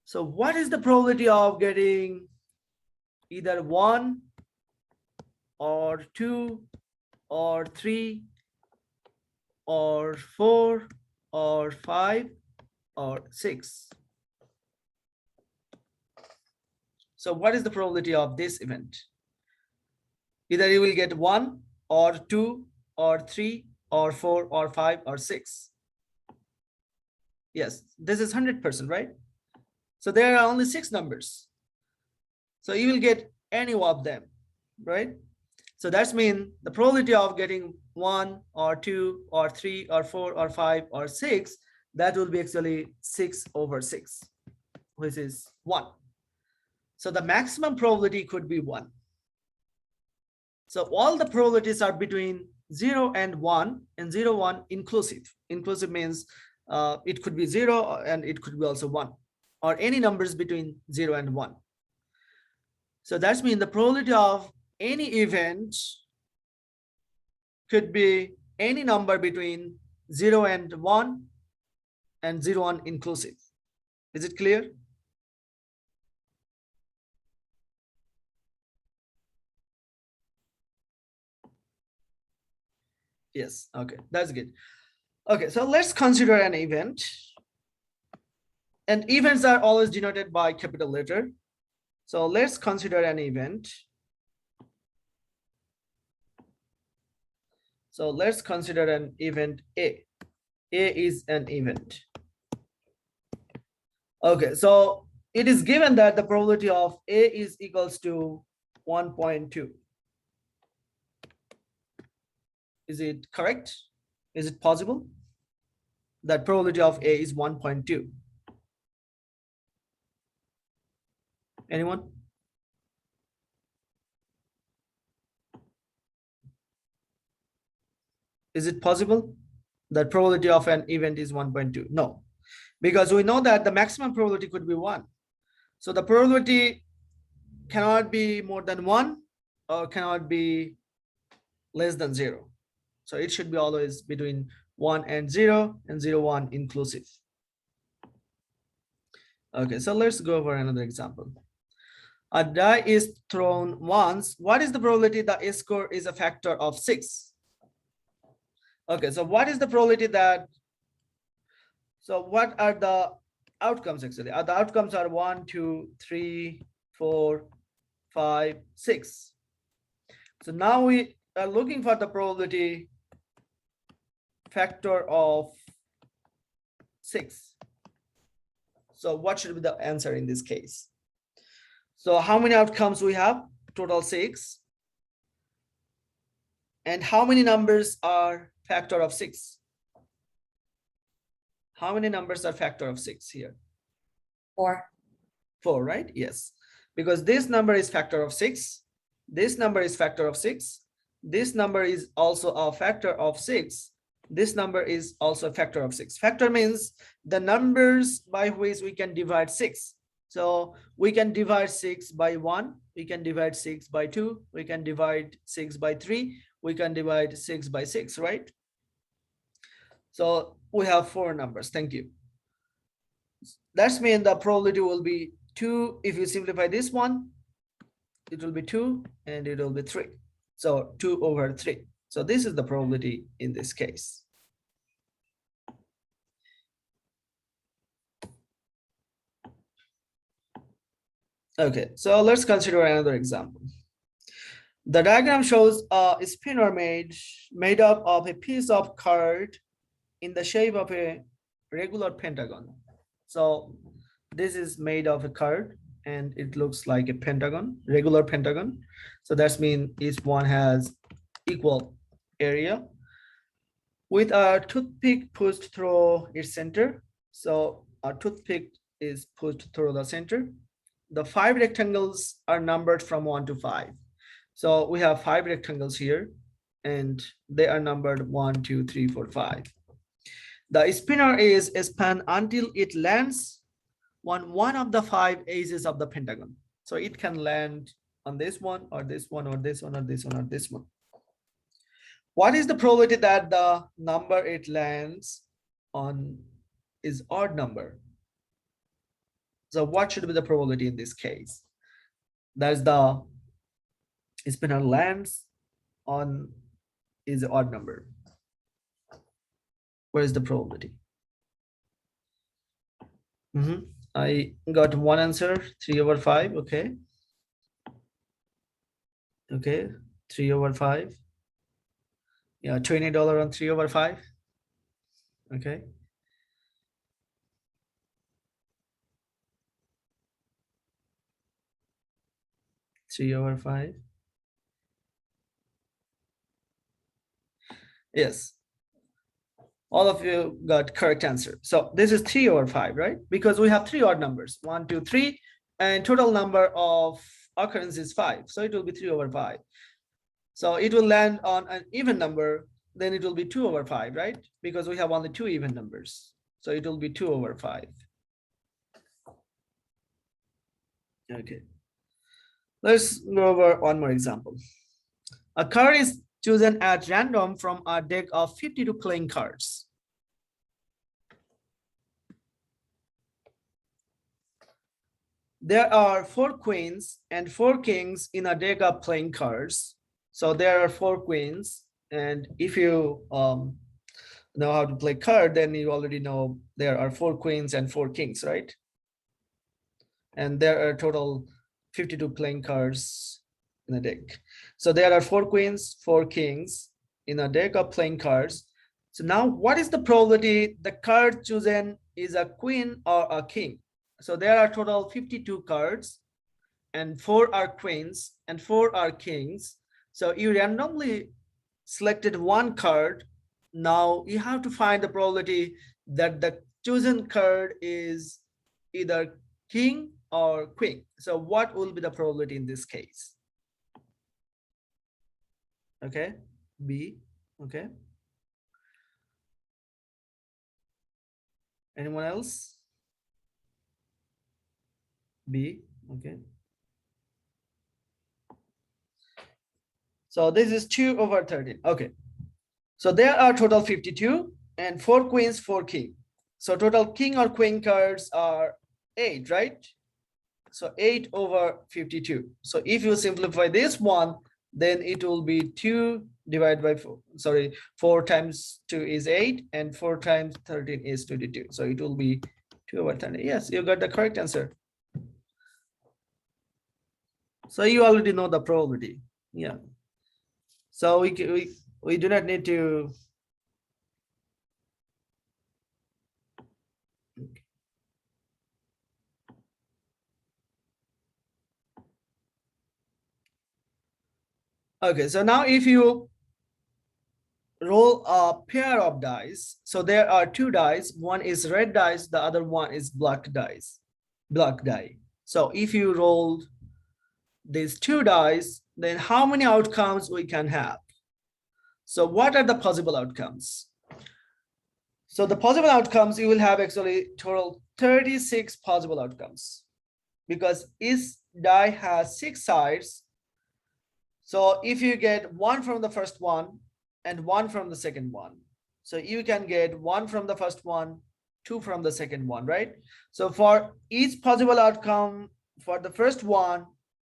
So what is the probability of getting either 1 or 2 or 3 or 4 or 5 or 6? So what is the probability of this event? Either you will get 1 or 2 or 3 or 4 or 5 or 6. Yes, this is 100%, right? So there are only 6 numbers. So you will get any of them, right? So that's mean the probability of getting 1 or 2 or 3 or 4 or 5 or 6, that will be actually 6/6, which is 1. So the maximum probability could be 1. So all the probabilities are between 0 and 1, and 0, 1 inclusive. Inclusive means it could be 0 and it could be also 1, or any numbers between 0 and 1. So that's mean the probability of any event could be any number between 0 and 1 and 0, 1 inclusive. Is it clear? Yes. Okay, that's good. Okay, so let's consider an event. And events are always denoted by capital letter. So let's consider an event. So let's consider an event A. A is an event. Okay, so it is given that the probability of A is equals to 1.2. Is it correct? Is it possible? That probability of A is 1.2. Anyone? Is it possible that probability of an event is 1.2? No, because we know that the maximum probability could be 1. So the probability cannot be more than 1 or cannot be less than 0. So it should be always between 1 and 0 and 0, 1 inclusive. Okay, so let's go over another example. A die is thrown once. What is the probability that a score is a factor of 6? Okay, so what is the probability that, so what are the outcomes actually? The outcomes are 1, 2, 3, 4, 5, 6. So now we are looking for the probability factor of 6. So what should be the answer in this case? So how many outcomes we have? Total 6. And how many numbers are factor of 6? How many numbers are factor of 6 here? 4. 4, right? Yes. Because this number is factor of 6. This number is factor of 6. This number is also a factor of 6. This number is also a factor of 6. Factor means the numbers by which we can divide 6. So we can divide 6 by 1. We can divide 6 by 2. We can divide 6 by 3. We can divide 6 by 6, right? So we have 4 numbers. Thank you. That's mean the probability will be 2. If you simplify this one, it will be 2 and it will be 3. So 2/3. So this is the probability in this case. Okay, so let's consider another example. The diagram shows a spinner made up of a piece of card in the shape of a regular pentagon. So this is made of a card and it looks like a pentagon, regular pentagon. So that's mean each one has equal area with a toothpick pushed through its center. So a toothpick is pushed through the center. The 5 rectangles are numbered from 1 to 5. So we have 5 rectangles here and they are numbered 1, 2, 3, 4, 5. The spinner is spun until it lands on one of the 5 edges of the pentagon. So it can land on this one or this one or this one or this one or this one. What is the probability that the number it lands on is odd number? So what should be the probability in this case? That's the spinner lands on is an odd number. Where is the probability? I got one answer, 3/5. Okay. Okay, 3/5. Yeah, $20 on 3/5. Okay. 3/5. Yes. All of you got correct answer. So this is 3/5, right? Because we have three odd numbers, 1, 2, 3, and total number of occurrence is 5. So it will be 3/5. So it will land on an even number, then it will be 2/5, right? Because we have only two even numbers. So it will be 2/5. Okay. Let's go over one more example. A card is chosen at random from a deck of 52 playing cards. There are 4 queens and 4 kings in a deck of playing cards. So there are 4 queens, and if you know how to play card, then you already know there are 4 queens and 4 kings, right? And there are total 52 playing cards in a deck. So there are 4 queens, 4 kings in a deck of playing cards. So now what is the probability the card chosen is a queen or a king? So there are total 52 cards, and 4 are queens and 4 are kings. So you randomly selected one card. Now you have to find the probability that the chosen card is either king or queen. So what will be the probability in this case? Okay, B. Okay. Anyone else? B. Okay. So this is 2/13. Okay. So there are total 52 and 4 queens, 4 king. So total king or queen cards are 8, right? So 8/52. So if you simplify this one, then it will be 2 divided by 4. Sorry, 4 times 2 is 8 and 4 times 13 is 22. So it will be 2/30. Yes, you got the correct answer. So you already know the probability. Yeah. So we do not need to. Okay, so now if you roll a pair of dice, so there are 2 dice, one is red dice, the other one is black dice, black die. So if you rolled these 2 dice, then how many outcomes we can have? So what are the possible outcomes? So the possible outcomes, you will have actually total 36 possible outcomes, because each die has 6 sides. So if you get 1 from the first one and 1 from the second one, so you can get 1 from the first one, 2 from the second one, right? So for each possible outcome for the first one,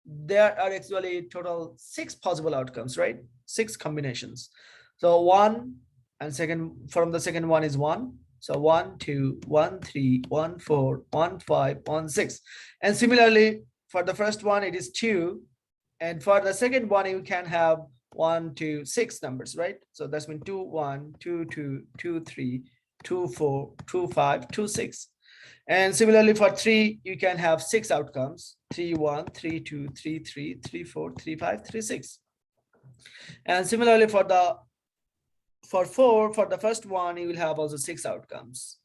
there are actually total 6 possible outcomes, right? 6 combinations. So 1 and second from the second one is 1. So 1, 2, 1, 3, 1, 4, 1, 5, 1, 6. And similarly, for the first one, it is 2. And for the second one, you can have 1, 2, 6 numbers, right? So that's mean 2, 1, 2, 2, 2, 3, 2, 4, 2, 5, 2, 6. And similarly for 3, you can have 6 outcomes: 3, 1, 3, 2, 3, 3, 3, 4, 3, 5, 3, 6. And similarly for 4, for the first one, you will have also 6 outcomes.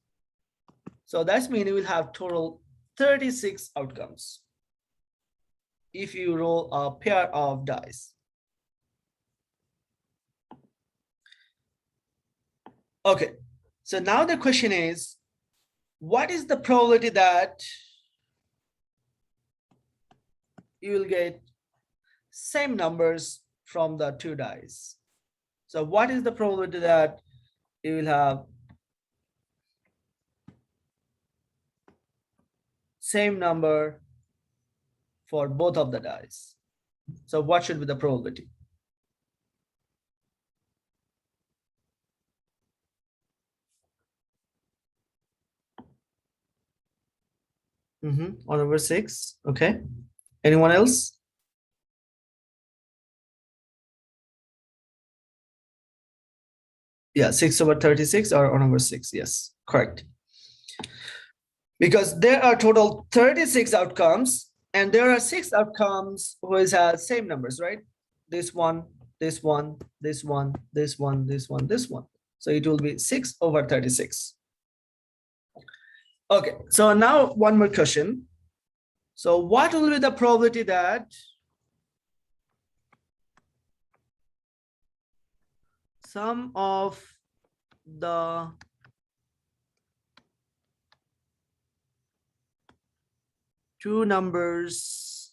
So that's mean you will have total 36 outcomes if you roll a pair of dice. Okay, so now the question is, what is the probability that you will get same numbers from the 2 dice? So what is the probability that you will have same number for both of the dice? So what should be the probability? On over 6. Okay. Anyone else? Yeah, 6/36 or 1/6. Yes, correct. Because there are total 36 outcomes. And there are 6 outcomes which have same numbers, right? This one, this one, this one, this one, this one, this one. So it will be 6 over 36. Okay, so now one more question. So what will be the probability that sum of the two numbers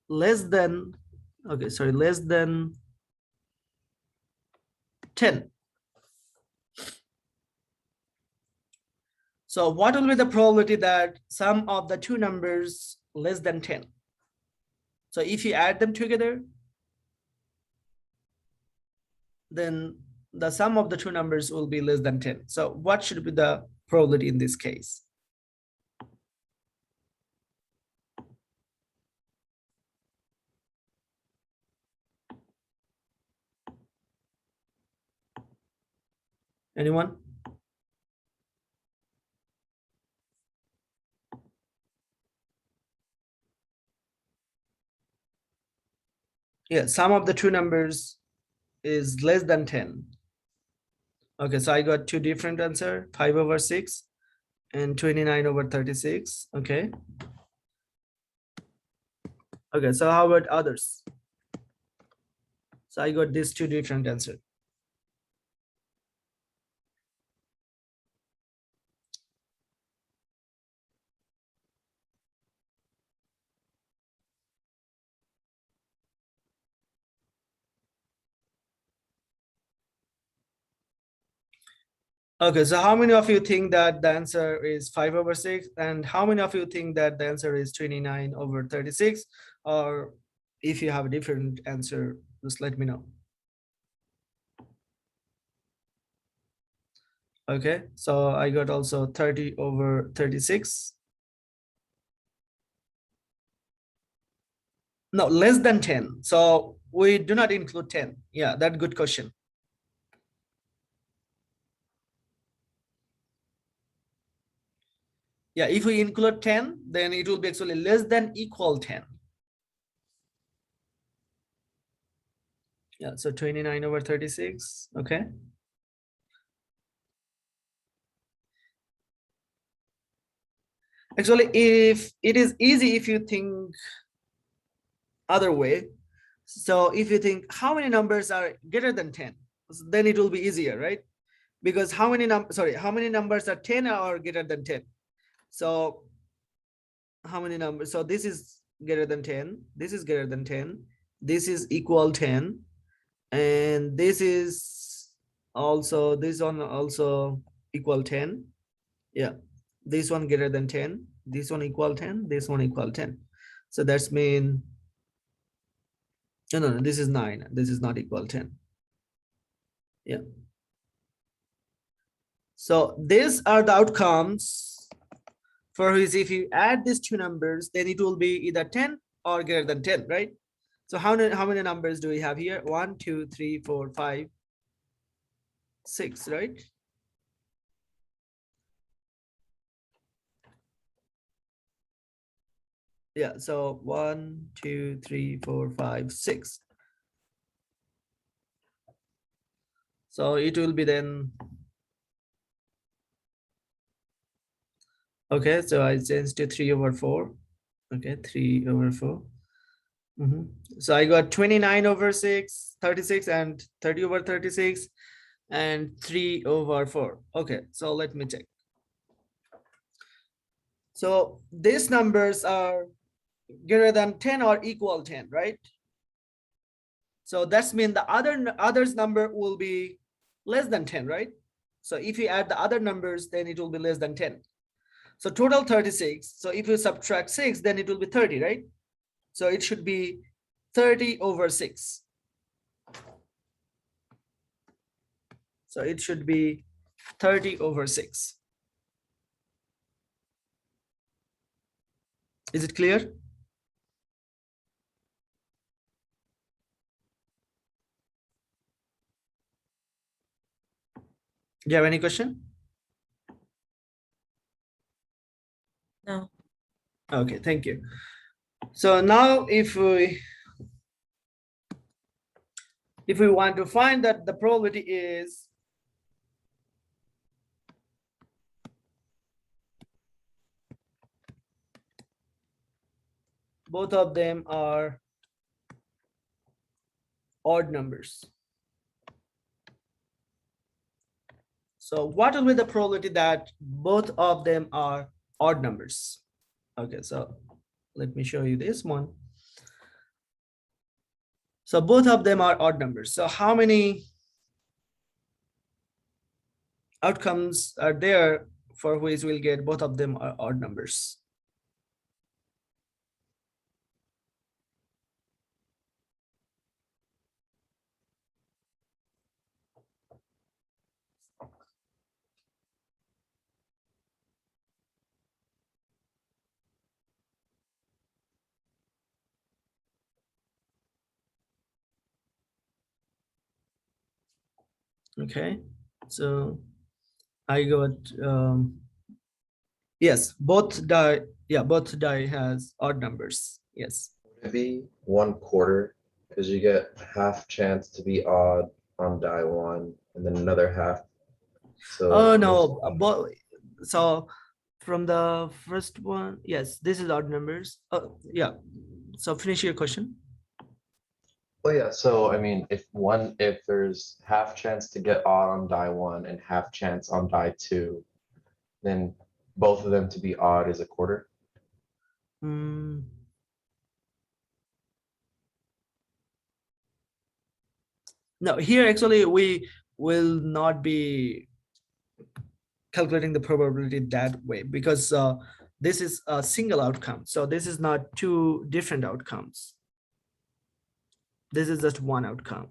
less than, okay, sorry, less than 10. So what will be the probability that sum of the two numbers less than 10? So if you add them together, then the sum of the two numbers will be less than 10. So what should be the probability in this case? Anyone? Yeah, sum of the two numbers is less than 10. Okay, so I got two different answer, 5 over 6 and 29 over 36. Okay. Okay, so how about others? So I got these two different answer. Okay, so how many of you think that the answer is 5 over 6? And how many of you think that the answer is 29 over 36? Or if you have a different answer, just let me know. Okay, so I got also 30 over 36. No, less than 10. So we do not include 10. Yeah, that good question. Yeah, if we include 10, then it will be actually less than equal 10. Yeah, so 29 over 36. Okay. Actually, if it is easy, if you think other way. So if you think how many numbers are greater than 10, then it will be easier, right? Because how many numbers are 10 or greater than 10? So how many numbers? So this is greater than 10, this is greater than 10, this is equal 10, and this is also, this one also equal 10. Yeah, this one greater than 10, this one equal 10, this one equal 10. So that's mean, no, this is 9, this is not equal 10. Yeah, so these are the outcomes for which if you add these two numbers, then it will be either 10 or greater than 10, right? So how many numbers do we have here? 1, 2, 3, 4, 5, 6, right? Yeah, so 1, 2, 3, 4, 5, 6. So it will be then, okay, so I changed to 3 over 4. Okay, 3 over 4. So I got 29 over 6, 36, and 30 over 36, and 3 over 4. Okay, so let me check. So these numbers are greater than 10 or equal 10, right? So that's mean the others number will be less than 10, right? So if you add the other numbers, then it will be less than 10. So total 36. So if you subtract 6, then it will be 30, right? So it should be 30 over 6. So it should be 30 over 6. Is it clear? Do you have any question? No. Okay, thank you. So now if we want to find that the probability is both of them are odd numbers. So what will be the probability that both of them are odd numbers? Okay, so let me show you this one. So both of them are odd numbers. So how many outcomes are there for which we'll get both of them are odd numbers? Okay, so I got yes, both die. Yeah, both die has odd numbers. Yes. Would it be 1/4? Because you get half chance to be odd on die one, and then another half. So Oh it makes no, so from the first one, yes, this is odd numbers. Oh yeah. So finish your question. well, yeah. So I mean, if there's half chance to get odd on die one and half chance on die two, then both of them to be odd is 1/4. Mm, no, here actually we will not be calculating the probability that way because this is a single outcome. So this is not two different outcomes. This is just one outcome.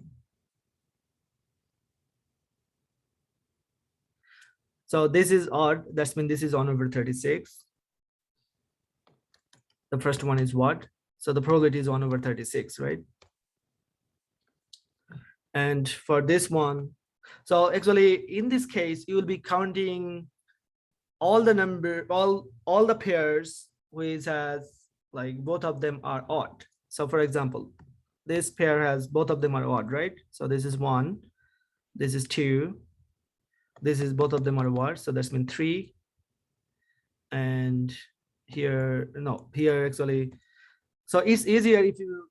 So this is odd. That's mean this is 1/36. The first one is what? So the probability is 1/36, right? And for this one, so actually in this case, you will be counting all the number, all the pairs which has like both of them are odd. So for example, this pair has both of them are odd, right? So this is 1, this is 2, this is both of them are odd. So that's mean 3. And here, no, here actually, so it's easier if you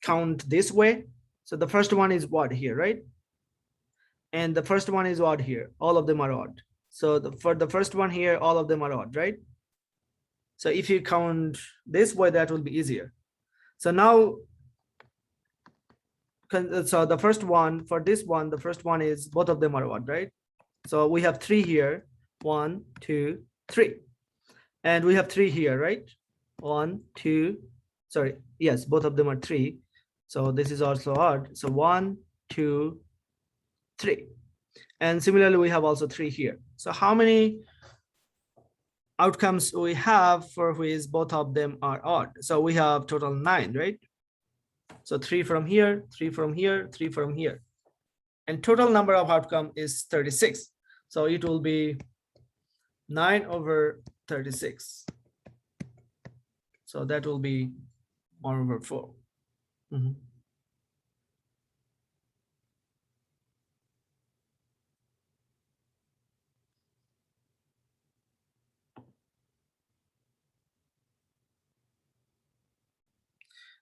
count this way. So the first one is odd here, right? And the first one is odd here. All of them are odd. So for the first one here, all of them are odd, right? So if you count this way, that will be easier. So now, so the first one, for this one, the first one is both of them are odd, right? So we have 3 here, 1, 2, 3. And we have 3 here, right? 1, 2, sorry, yes, both of them are 3. So this is also odd. So 1, 2, 3. And similarly, we have also 3 here. So how many outcomes we have for which both of them are odd? So we have total 9, right? So 3 from here, 3 from here, 3 from here. And total number of outcome is 36. So it will be 9/36. So that will be 1/4. Mhm.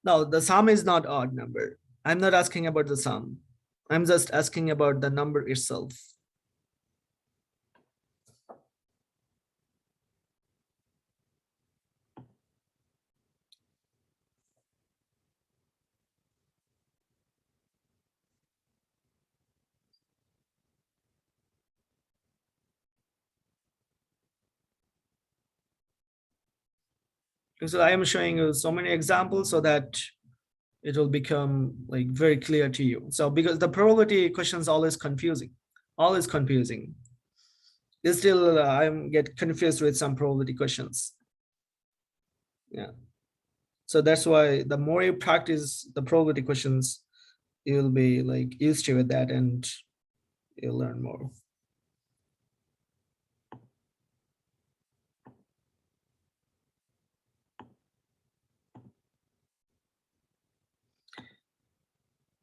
No, the sum is not odd number. I'm not asking about the sum. I'm just asking about the number itself. Because I am showing you so many examples so that it will become like very clear to you. So because the probability questions always confusing, always confusing. Still, I'm get confused with some probability questions. Yeah. So that's why the more you practice the probability questions, you'll be like used to it that and you'll learn more.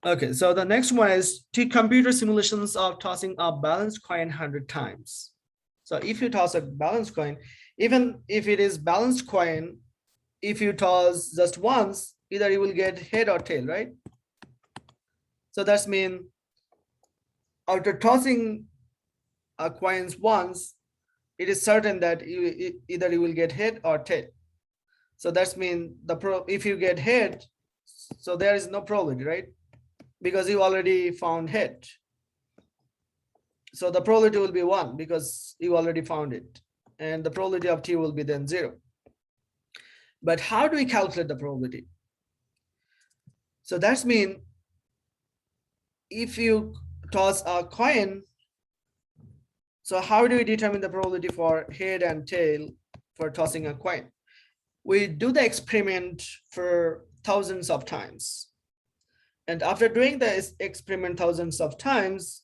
Okay, so the next one is two computer simulations of tossing a balanced coin 100 times. So if you toss a balanced coin, even if it is balanced coin, if you toss just once, either you will get head or tail, right? So that's mean after tossing a coins once, it is certain that either you will get head or tail. So that's mean if you get head, so there is no probability, right? Because you already found head. So the probability will be 1 because you already found it. And the probability of t will be then 0. But how do we calculate the probability? So that's mean if you toss a coin, so how do we determine the probability for head and tail for tossing a coin? We do the experiment for thousands of times. And after doing the experiment thousands of times,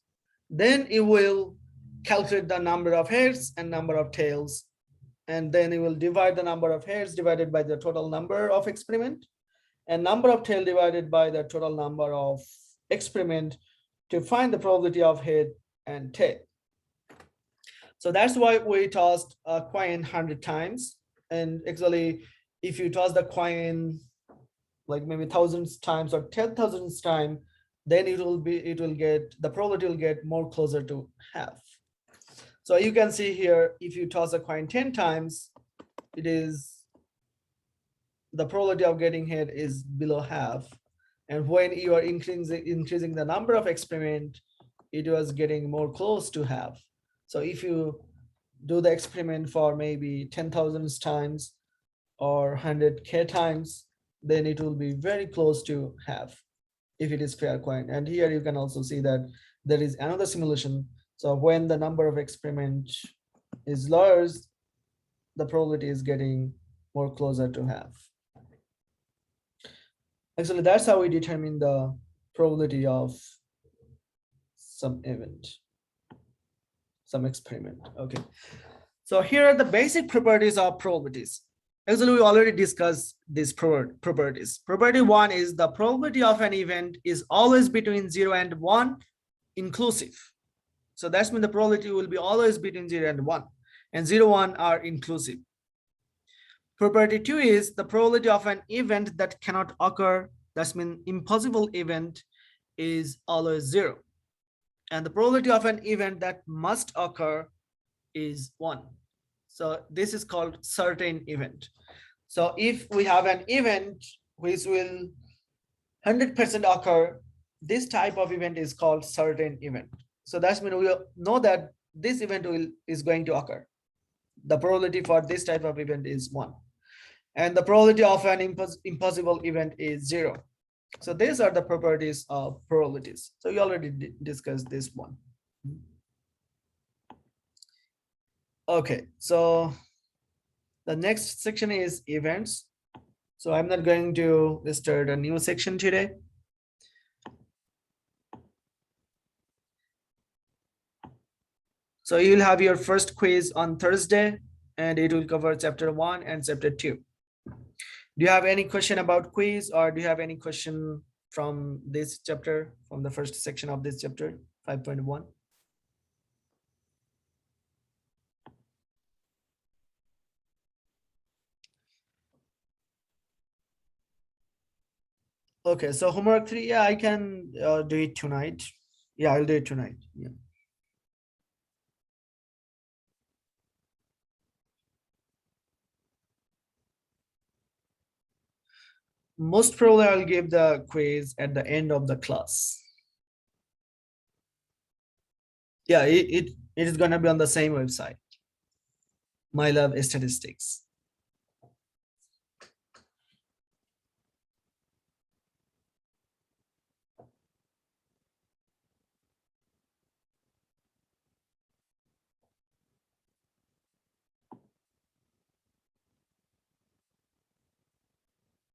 then you will calculate the number of heads and number of tails. And then you will divide the number of heads divided by the total number of experiment and number of tail divided by the total number of experiment to find the probability of head and tail. So that's why we tossed a coin 100 times. And actually, if you toss the coin like maybe thousands times or 10,000 times, then it will get, the probability will get more closer to half. So you can see here, if you toss a coin 10 times, it is the probability of getting head is below half. And when you are increasing the number of experiment, it was getting more close to half. So if you do the experiment for maybe 10,000 times or 100K times, then it will be very close to half if it is fair coin. And here you can also see that there is another simulation. So when the number of experiment is lower, the probability is getting more closer to half. Actually, that's how we determine the probability of some event, some experiment. Okay. So here are the basic properties of probabilities. Actually, we already discussed these properties. Property 1 is the probability of an event is always between 0 and 1 inclusive. So that's mean the probability will be always between 0 and 1, and 0, 1 are inclusive. Property 2 is the probability of an event that cannot occur, that's mean impossible event, is always 0. And the probability of an event that must occur is 1. So this is called certain event. So if we have an event which will 100% occur, this type of event is called certain event. So that's mean we know that this event is going to occur. The probability for this type of event is 1. And the probability of an impossible event is 0. So these are the properties of probabilities. So we already discussed this one. Okay, so the next section is events. So I'm not going to start a new section today. So you'll have your first quiz on Thursday, and it will cover chapter 1 and chapter 2. Do you have any question about quiz, or do you have any question from this chapter, from the first section of this chapter, 5.1? Okay, so homework 3, yeah, I can do it tonight. Yeah, I'll do it tonight. Yeah. Most probably I'll give the quiz at the end of the class. Yeah, it is gonna be on the same website. My Love Statistics.